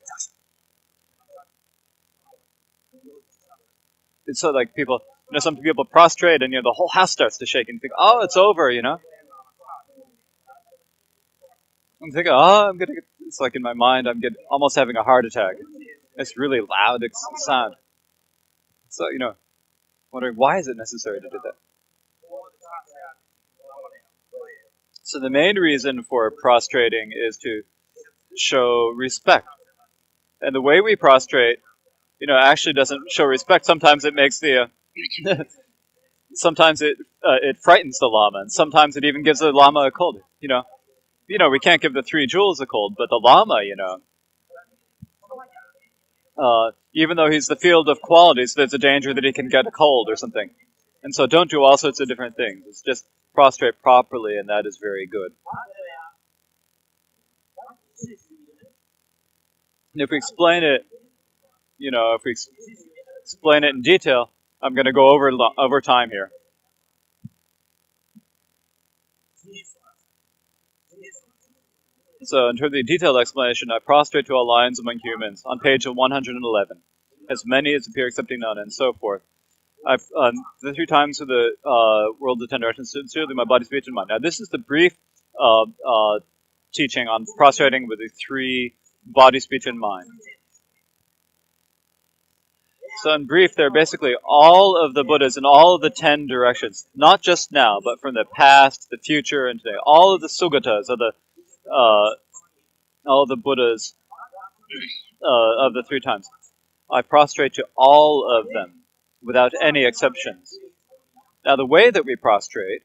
It's so like people, some people prostrate and, the whole house starts to shake and you think, oh, it's over, I'm thinking, it's like in my mind, almost having a heart attack. It's really loud sound. So, wondering why is it necessary to do that? So the main reason for prostrating is to show respect. And the way we prostrate, actually doesn't show respect. Sometimes it makes sometimes it frightens the lama, and sometimes it even gives the lama a cold. We can't give the 3 jewels a cold, but the lama, Even though he's the field of qualities, there's a danger that he can get a cold or something. And so don't do all sorts of different things. It's just prostrate properly, and that is very good. And if we explain it, if we explain it in detail, I'm going to go over time here. So in terms of the detailed explanation, I prostrate to all lions among humans on page 111, as many as appear excepting none, and so forth. I've the 3 times of the world of 10 directions, sincerely my body, speech, and mind. Now this is the brief teaching on prostrating with the 3 body, speech, and mind. So in brief, they're basically all of the Buddhas in all of the 10 directions, not just now, but from the past, the future, and today. All of the Sugatas, all of the Buddhas of the 3 times. I prostrate to all of them, without any exceptions. Now the way that we prostrate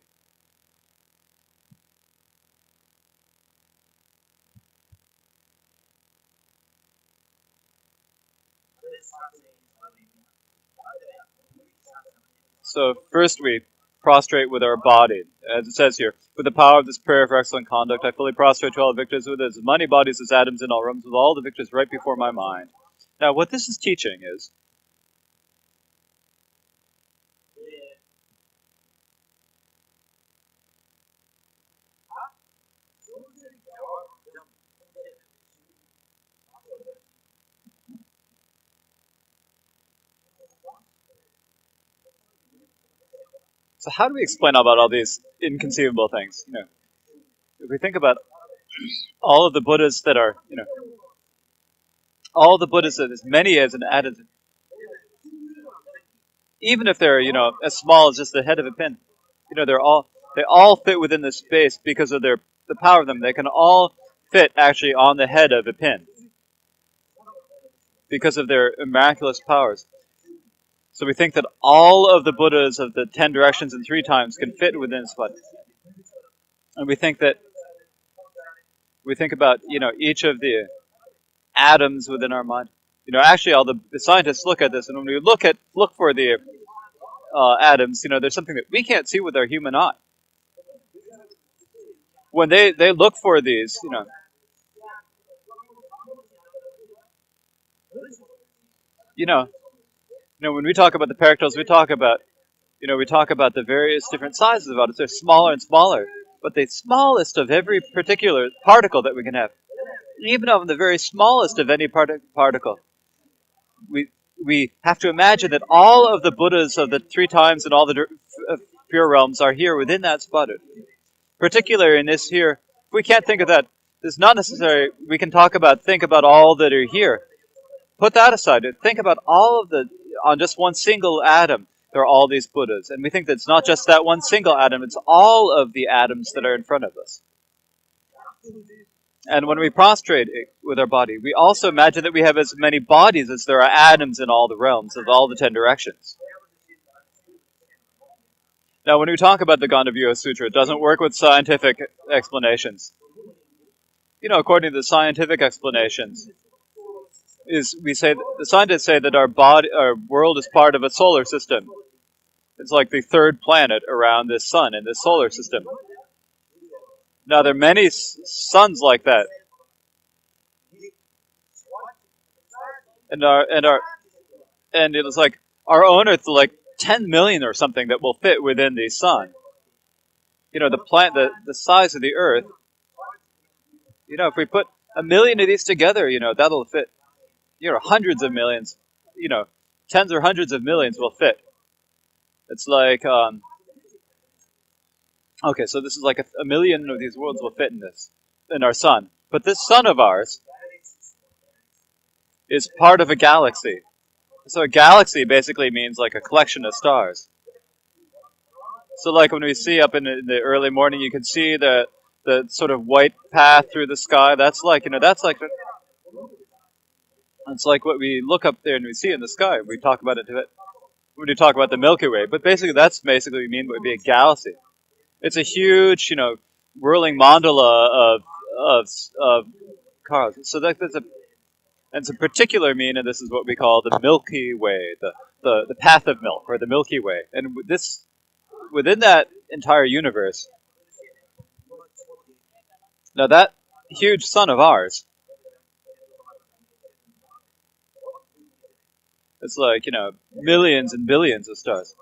So first we prostrate with our body, as it says here. With the power of this prayer for excellent conduct, I fully prostrate to all victors with as many bodies as atoms in all rooms, with all the victors right before my mind. Now what this is teaching is, so how do we explain about all these inconceivable things? If we think about all of the Buddhas that are, all the Buddhas that as many as an atom, even if they're, as small as just the head of a pin, they all fit within this space because of the power of them. They can all fit actually on the head of a pin because of their miraculous powers. So we think that all of the Buddhas of the 10 directions and 3 times can fit within this spot. And we think about, each of the atoms within our mind. Actually all the scientists look at this, and when we look for the atoms, there's something that we can't see with our human eye. When they look for these, when we talk about the paractals, we talk about the various different sizes of atoms. They're smaller and smaller, but the smallest of every particular particle that we can have, even of the very smallest of any particle, we have to imagine that all of the Buddhas of the 3 times and all the pure realms are here within that spot. Particularly in this here, if we can't think of that, it's not necessary. We can think about all that are here. Put that aside. Think about all of on just one single atom, there are all these Buddhas. And we think that it's not just that one single atom, it's all of the atoms that are in front of us. And when we prostrate with our body, we also imagine that we have as many bodies as there are atoms in all the realms of all the 10 directions. Now, when we talk about the Gandavyuha Sutra, it doesn't work with scientific explanations. According to the scientific explanations, the scientists say that our world is part of a solar system. It's like the 3rd planet around this sun in this solar system. Now, there are many suns like that. And it was like our own Earth, like 10 million or something that will fit within the sun. The size of the Earth. If we put 1 million of these together, that'll fit. Hundreds of millions. Tens or hundreds of millions will fit. It's like, okay, so this is like 1 million of these worlds will fit in our sun. But this sun of ours is part of a galaxy. So a galaxy basically means like a collection of stars. So like when we see up in the early morning, you can see the sort of white path through the sky. That's like, it's like what we look up there and we see in the sky. We talk about it when we talk about the Milky Way. But basically, that's basically what we mean would be a galaxy. It's a huge, whirling mandala of cars. So that's And some particular mean, and this is what we call the Milky Way, the path of milk, or the Milky Way. And this, within that entire universe, now that huge sun of ours, it's like, millions and billions of stars.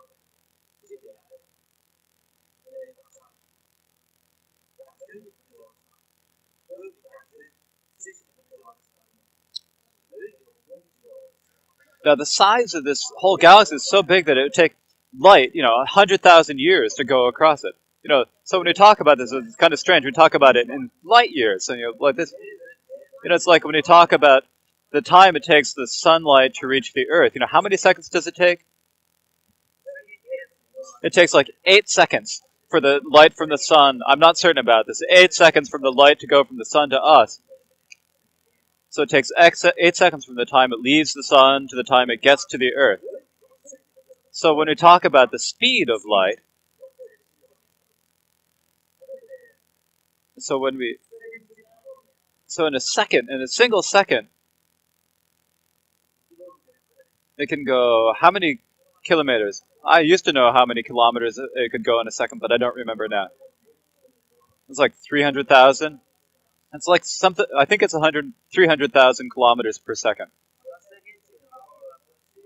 Now the size of this whole galaxy is so big that it would take light, 100,000 years to go across it. So when we talk about this, it's kind of strange. We talk about it in light years, and like this. It's like when you talk about the time it takes the sunlight to reach the Earth. How many seconds does it take? It takes like 8 seconds for the light from the sun. I'm not certain about this. 8 seconds from the light to go from the sun to us. So it takes 8 seconds from the time it leaves the sun to the time it gets to the Earth. So when we talk about the speed of light, so when we, so in a single second, it can go how many kilometers? I used to know how many kilometers it could go in a second, but I don't remember now. It's like 300,000. It's like something. I think it's 300,000 kilometers per second.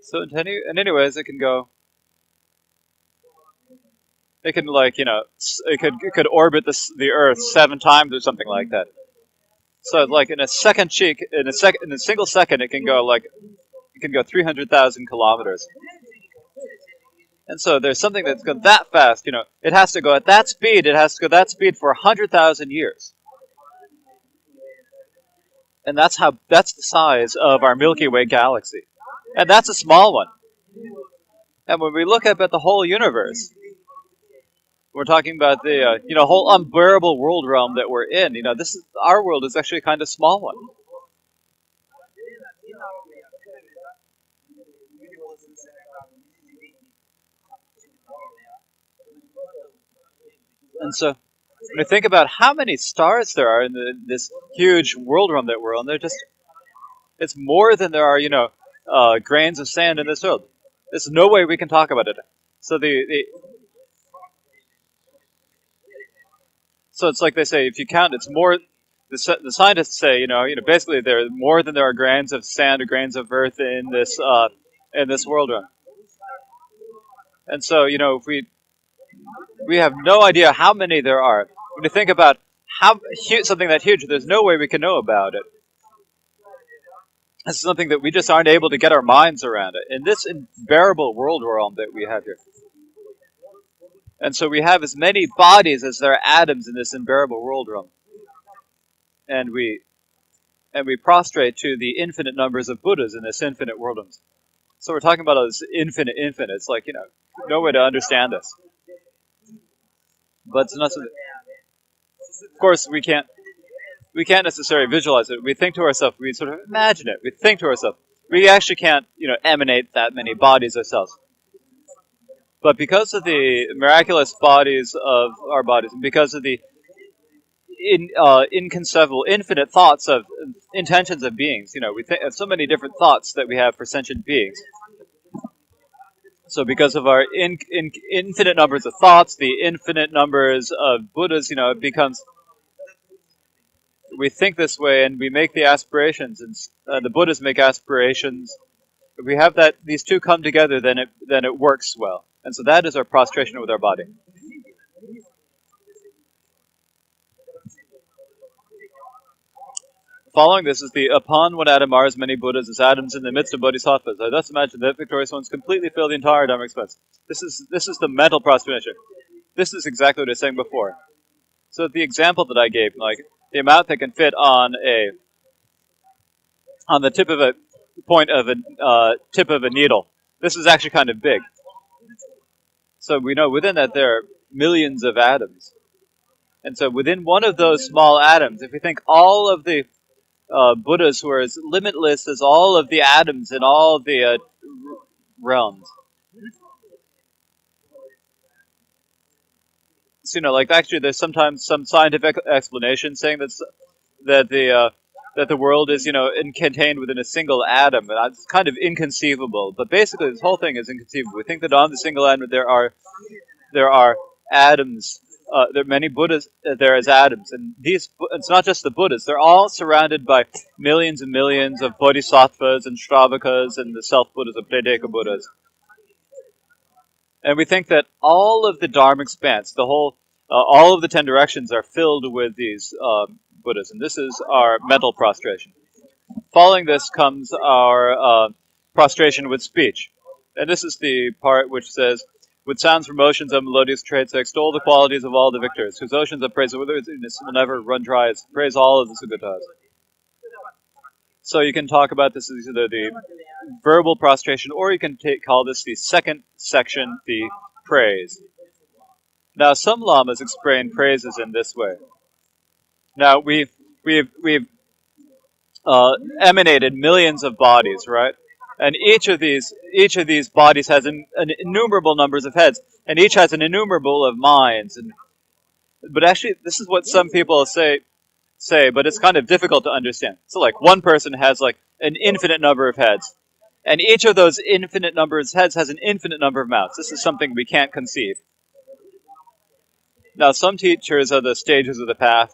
So anyways, it can go. It can it could orbit the Earth 7 times or something like that. So like in a single second, it can go 300,000 kilometers. And so there's something that's going that fast. It has to go at that speed. It has to go that speed for 100,000 years. And that's the size of our Milky Way galaxy. And that's a small one. And when we look up at the whole universe, we're talking about the whole unbearable world realm that we're in. Our world is actually a kind of small one. And so when you think about how many stars there are in this huge world realm that we're on, it's more than there are, grains of sand in this world. There's no way we can talk about it. So so it's like they say, if you count, it's more. The scientists say, basically there are more than there are grains of sand or grains of earth in this world realm. And so, if we have no idea how many there are. When you think about something that huge, there's no way we can know about it. This is something that we just aren't able to get our minds around it. In this unbearable world realm that we have here. And so we have as many bodies as there are atoms in this unbearable world realm. And we prostrate to the infinite numbers of Buddhas in this infinite world realm. So we're talking about this infinite. It's like, no way to understand this. But it's not something. Of course, we can't necessarily visualize it. We think to ourselves, we sort of imagine it. We think to ourselves. We actually can't, emanate that many bodies ourselves. But because of the miraculous bodies of our bodies, and because of the inconceivable, infinite thoughts of intentions of beings, we think of so many different thoughts that we have for sentient beings. So because of our infinite numbers of thoughts, the infinite numbers of Buddhas, it becomes. We think this way, and we make the aspirations, and the Buddhas make aspirations. If we have these two come together, then it works well. And so that is our prostration with our body. Following this is the upon one atom are as many Buddhas as atoms in the midst of bodhisattvas. I thus imagine that victorious ones completely fill the entire Dharma expanse. This is the mental prostration. This is exactly what I was saying before. So the example that I gave, like the amount that can fit on the tip of a point of a tip of a needle. This is actually kind of big. So we know within that there are millions of atoms. And so within one of those small atoms, if we think all of the Buddhas who are as limitless as all of the atoms in all of the realms. So, like actually there's sometimes some scientific explanation saying that that the world is, contained within a single atom. And it's kind of inconceivable. But basically, this whole thing is inconceivable. We think that on the single atom there are atoms. There are many Buddhas there as atoms, and it's not just the Buddhas. They're all surrounded by millions and millions of bodhisattvas and Stravakas and the self-Buddhas, the Pradeka Buddhas. And we think that all of the Dharma expanse, all of the 10 directions are filled with these Buddhas, and this is our mental prostration. Following this comes our prostration with speech. And this is the part which says, with sounds from oceans of melodious traits, I extol the qualities of all the victors, whose oceans of praiseworthiness will never run dry. Praise all of the Sugata's. So you can talk about this as either the verbal prostration, or you can call this the second section, the praise. Now, some lamas explain praises in this way. Now, we've emanated millions of bodies, right? And each of these bodies has an innumerable numbers of heads, and each has an innumerable of minds. But actually, this is what some people say, but it's kind of difficult to understand. So, like, one person has like an infinite number of heads, and each of those infinite numbers of heads has an infinite number of mouths. This is something we can't conceive. Now, some teachers of the stages of the path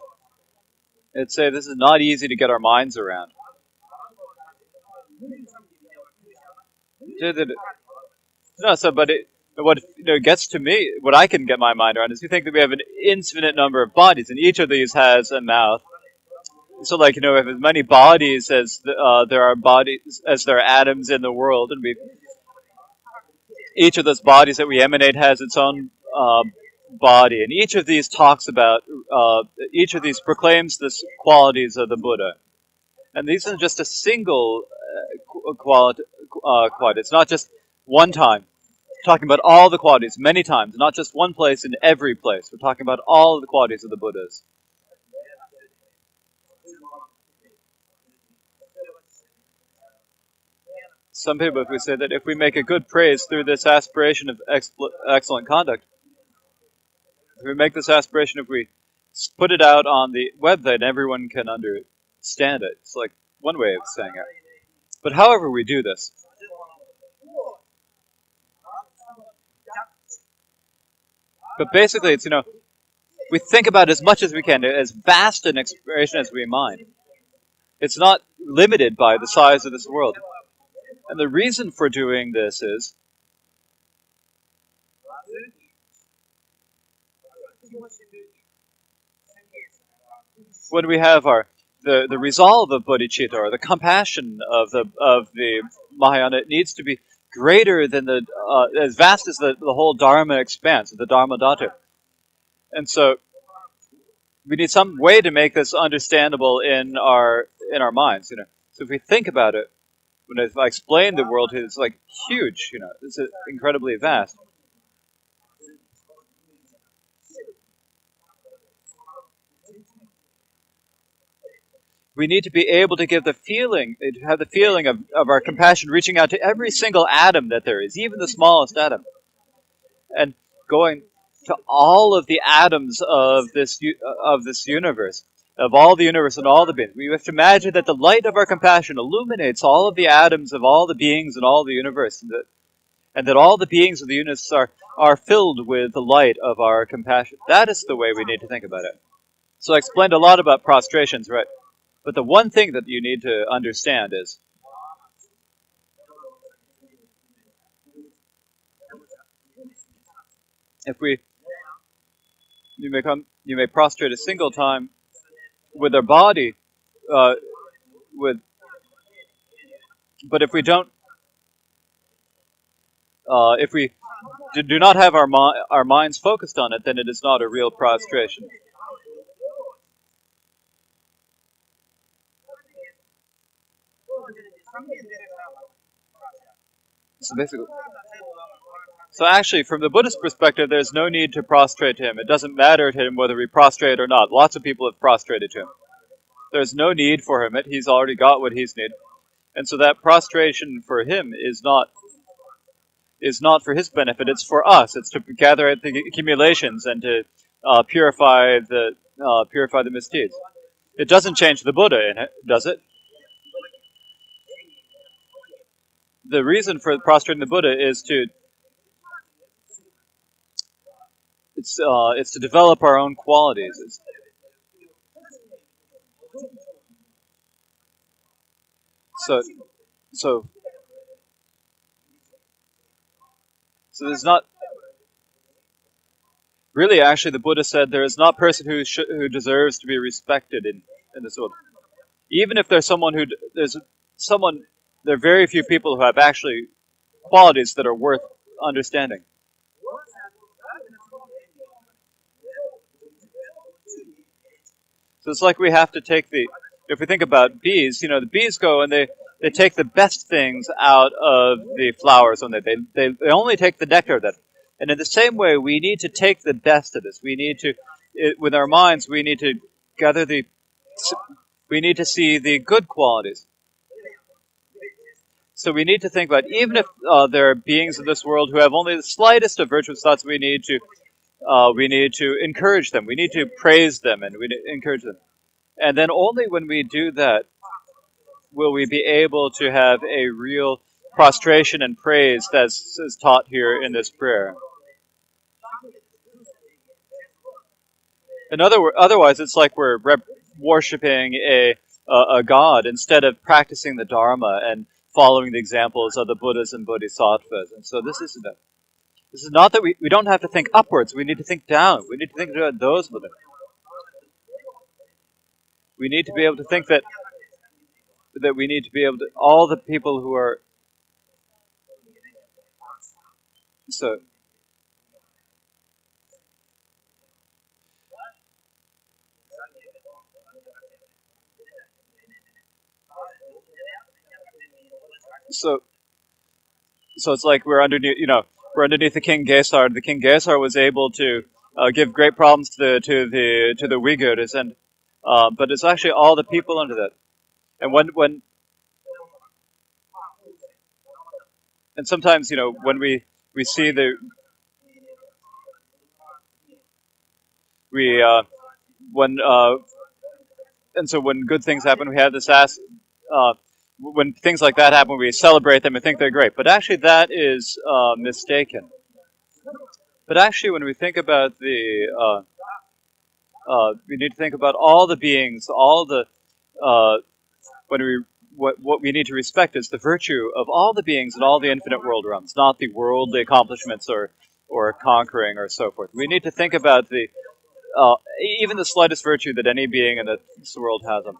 would say this is not easy to get our minds around. No, what gets to me, what I can get my mind around is you think that we have an infinite number of bodies, and each of these has a mouth. So, like, we have as many bodies as there are bodies as there are atoms in the world, and each of those bodies that we emanate has its own body, and each of these proclaims the qualities of the Buddha, and these are just a single quality. It's not just one time. We're talking about all the qualities many times, not just one place in every place. We're talking about all of the qualities of the Buddhas. Some people, if we say that if we make a good praise through this aspiration of excellent conduct, if we make this aspiration, if we put it out on the website, everyone can understand it. It's like one way of saying it. But however we do this, but basically it's, we think about as much as we can, as vast an exploration as we mind. It's not limited by the size of this world. And the reason for doing this is when we have the resolve of bodhicitta, or the compassion of the Mahayana, it needs to be greater than as vast as the whole Dharma expanse, the Dharma Dhatu. And so we need some way to make this understandable in our minds. So if we think about it, when I explain the world, it's like huge. It's incredibly vast. We need to be able to have the feeling of our compassion reaching out to every single atom that there is, even the smallest atom, and going to all of the atoms of this universe, of all the universe and all the beings. We have to imagine that the light of our compassion illuminates all of the atoms of all the beings in all the universe, and that all the beings of the universe are filled with the light of our compassion. That is the way we need to think about it. So I explained a lot about prostrations, right? But the one thing that you need to understand is you may prostrate a single time with our body, but if we don't, if we do not have our minds focused on it, then it is not a real prostration. So actually, from the Buddhist perspective, there's no need to prostrate to him. It doesn't matter to him whether we prostrate or not. Lots of people have prostrated to him. There's no need for him. He's already got what he's needed. And so that prostration for him is not for his benefit. It's for us. It's to gather the accumulations and to purify the misdeeds. It doesn't change the Buddha in it, does it? The reason for prostrating the Buddha is to it's to develop our own qualities. So so so there's not really actually the Buddha said there is not a person who deserves to be respected in this world. Even if there's someone who there's someone there are very few people who have actually qualities that are worth understanding. So it's like we have to take if we think about bees, the bees go and they take the best things out of the flowers when they only take the nectar of that. And in the same way, we need to take the best of this. We need to, with our minds, we need to gather we need to see the good qualities. So we need to think about, even if there are beings in this world who have only the slightest of virtuous thoughts, we need to encourage them. We need to praise them and we need to encourage them. And then only when we do that will we be able to have a real prostration and praise that's is taught here in this prayer. Otherwise, it's like we're worshiping a god instead of practicing the Dharma and following the examples of the Buddhas and Bodhisattvas. And so this is not that we don't have to think upwards. We need to think down. We need to think about those Buddhas. We need to be able to think that we need to be able to all the people who are so so so it's like we're underneath the King Gesar. The King Gesar was able to give great problems to the Uyghurs, and but it's actually all the people under that. And when and sometimes when we see we when and so when good things happen, we have this when things like that happen, we celebrate them and think they're great. But actually, that is mistaken. But actually, when we think about we need to think about all the beings, all the uh, when we what we need to respect is the virtue of all the beings in all the infinite world realms, not the worldly accomplishments or conquering or so forth. We need to think about the even the slightest virtue that any being in this world has them.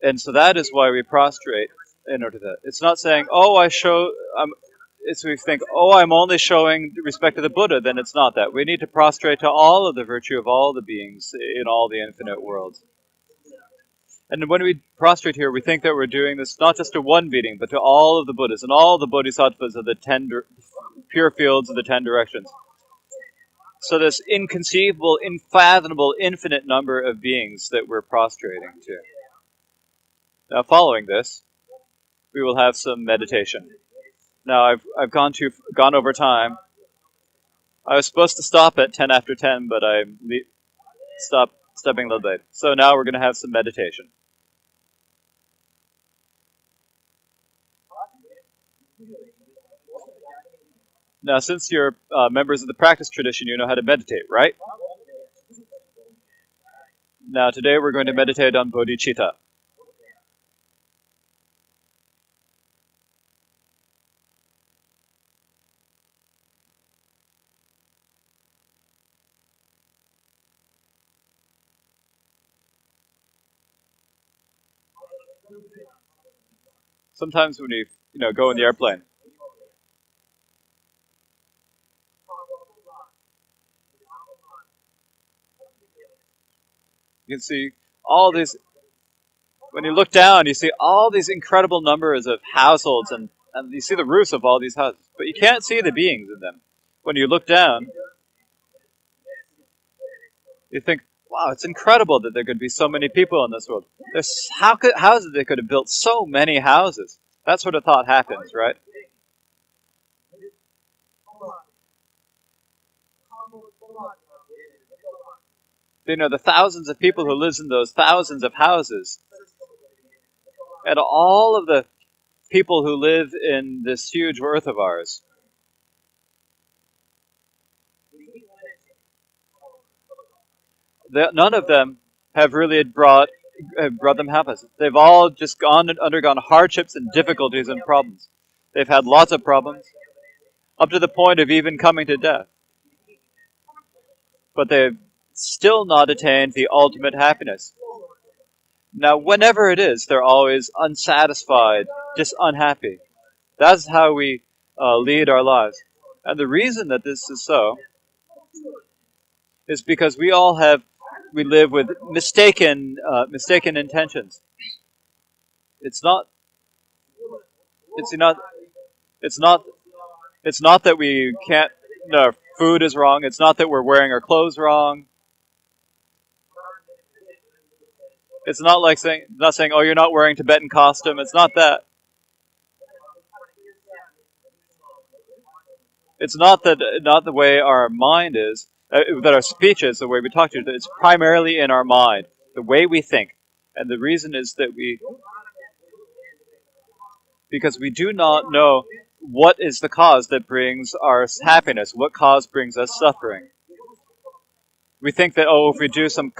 And so that is why we prostrate in order to that. It's not saying, oh, it's we think, oh, I'm only showing respect to the Buddha, then it's not that. We need to prostrate to all of the virtue of all the beings in all the infinite worlds. And when we prostrate here, we think that we're doing this not just to one being, but to all of the Buddhas and all the Bodhisattvas of the pure fields of the 10 directions. So this inconceivable, unfathomable, infinite number of beings that we're prostrating to. Now, following this, we will have some meditation. Now, I've gone over time. I was supposed to stop at 10 after 10, but I stepping a little bit. So now we're going to have some meditation. Now, since you're members of the practice tradition, you know how to meditate, right? Now, today we're going to meditate on bodhicitta. Sometimes when you go in the airplane, you can see all these. When you look down, you see all these incredible numbers of households, and you see the roofs of all these houses, but you can't see the beings in them. When you look down, you think, wow, it's incredible that there could be so many people in this world. How is it they could have built so many houses? That sort of thought happens, right? You know, the thousands of people who live in those thousands of houses, and all of the people who live in this huge earth of ours, none of them have really brought them happiness. They've all just undergone hardships and difficulties and problems. They've had lots of problems, up to the point of even coming to death. But they've still not attained the ultimate happiness. Now, whenever it is, they're always unsatisfied, just unhappy. That's how we lead our lives. And the reason that this is so is because we live with mistaken intentions. It's not, it's not, it's not, it's not that we can't, no, food is wrong. It's not that we're wearing our clothes wrong. It's not like saying, oh, you're not wearing Tibetan costume. It's not that. It's not not the way our mind is, that our speech is, the way we talk to you. It's primarily in our mind, the way we think. And the reason is that because we do not know what is the cause that brings our happiness, what cause brings us suffering. We think that, oh, if we do some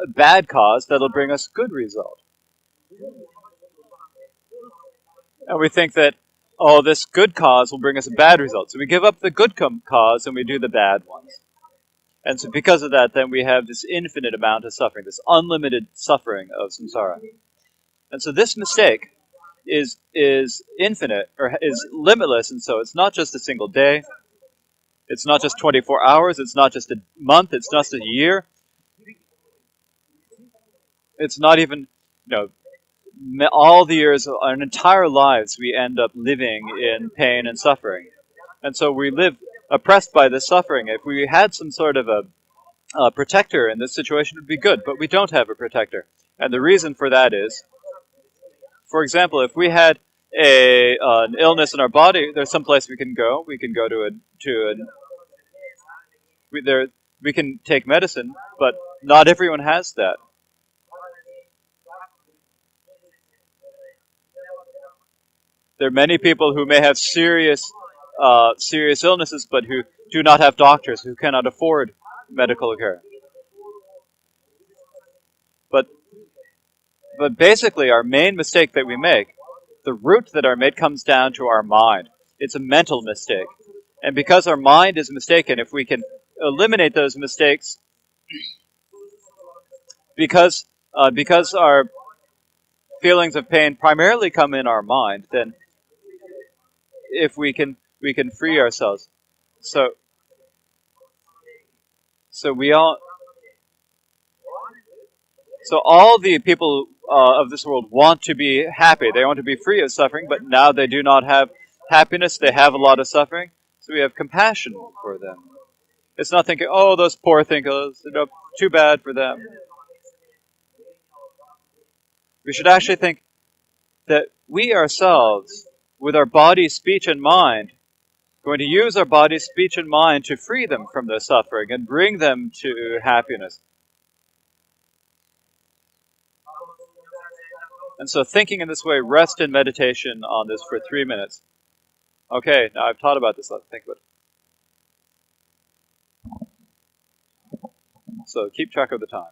bad cause, that'll bring us good result. And we think that, oh, this good cause will bring us a bad result. So we give up the good cause and we do the bad ones. And so because of that, then we have this infinite amount of suffering, this unlimited suffering of samsara. And so this mistake is infinite, or is limitless, and so it's not just a single day, it's not just 24 hours, it's not just a month, it's not just a year, it's not even, all the years, our entire lives, we end up living in pain and suffering. And so we live oppressed by this suffering. If we had some sort of a protector in this situation, it would be good, but we don't have a protector. And the reason for that is, for example, if we had an illness in our body, there's some place we can go. We can go we can take medicine, but not everyone has that. There are many people who may have serious illnesses, but who do not have doctors, who cannot afford medical care. But basically, our main mistake that we make, the root that are made, comes down to our mind. It's a mental mistake. And because our mind is mistaken, if we can eliminate those mistakes, because our feelings of pain primarily come in our mind, then if we can free ourselves. So all the people of this world want to be happy. They want to be free of suffering, but now they do not have happiness. They have a lot of suffering. So we have compassion for them. It's not thinking, oh, those poor thinkers, too bad for them. We should actually think that we ourselves, with our body, speech, and mind, going to use our body, speech, and mind to free them from their suffering and bring them to happiness. And so thinking in this way, rest in meditation on this for 3 minutes. Okay, now I've taught about this, let's think about it. So keep track of the time.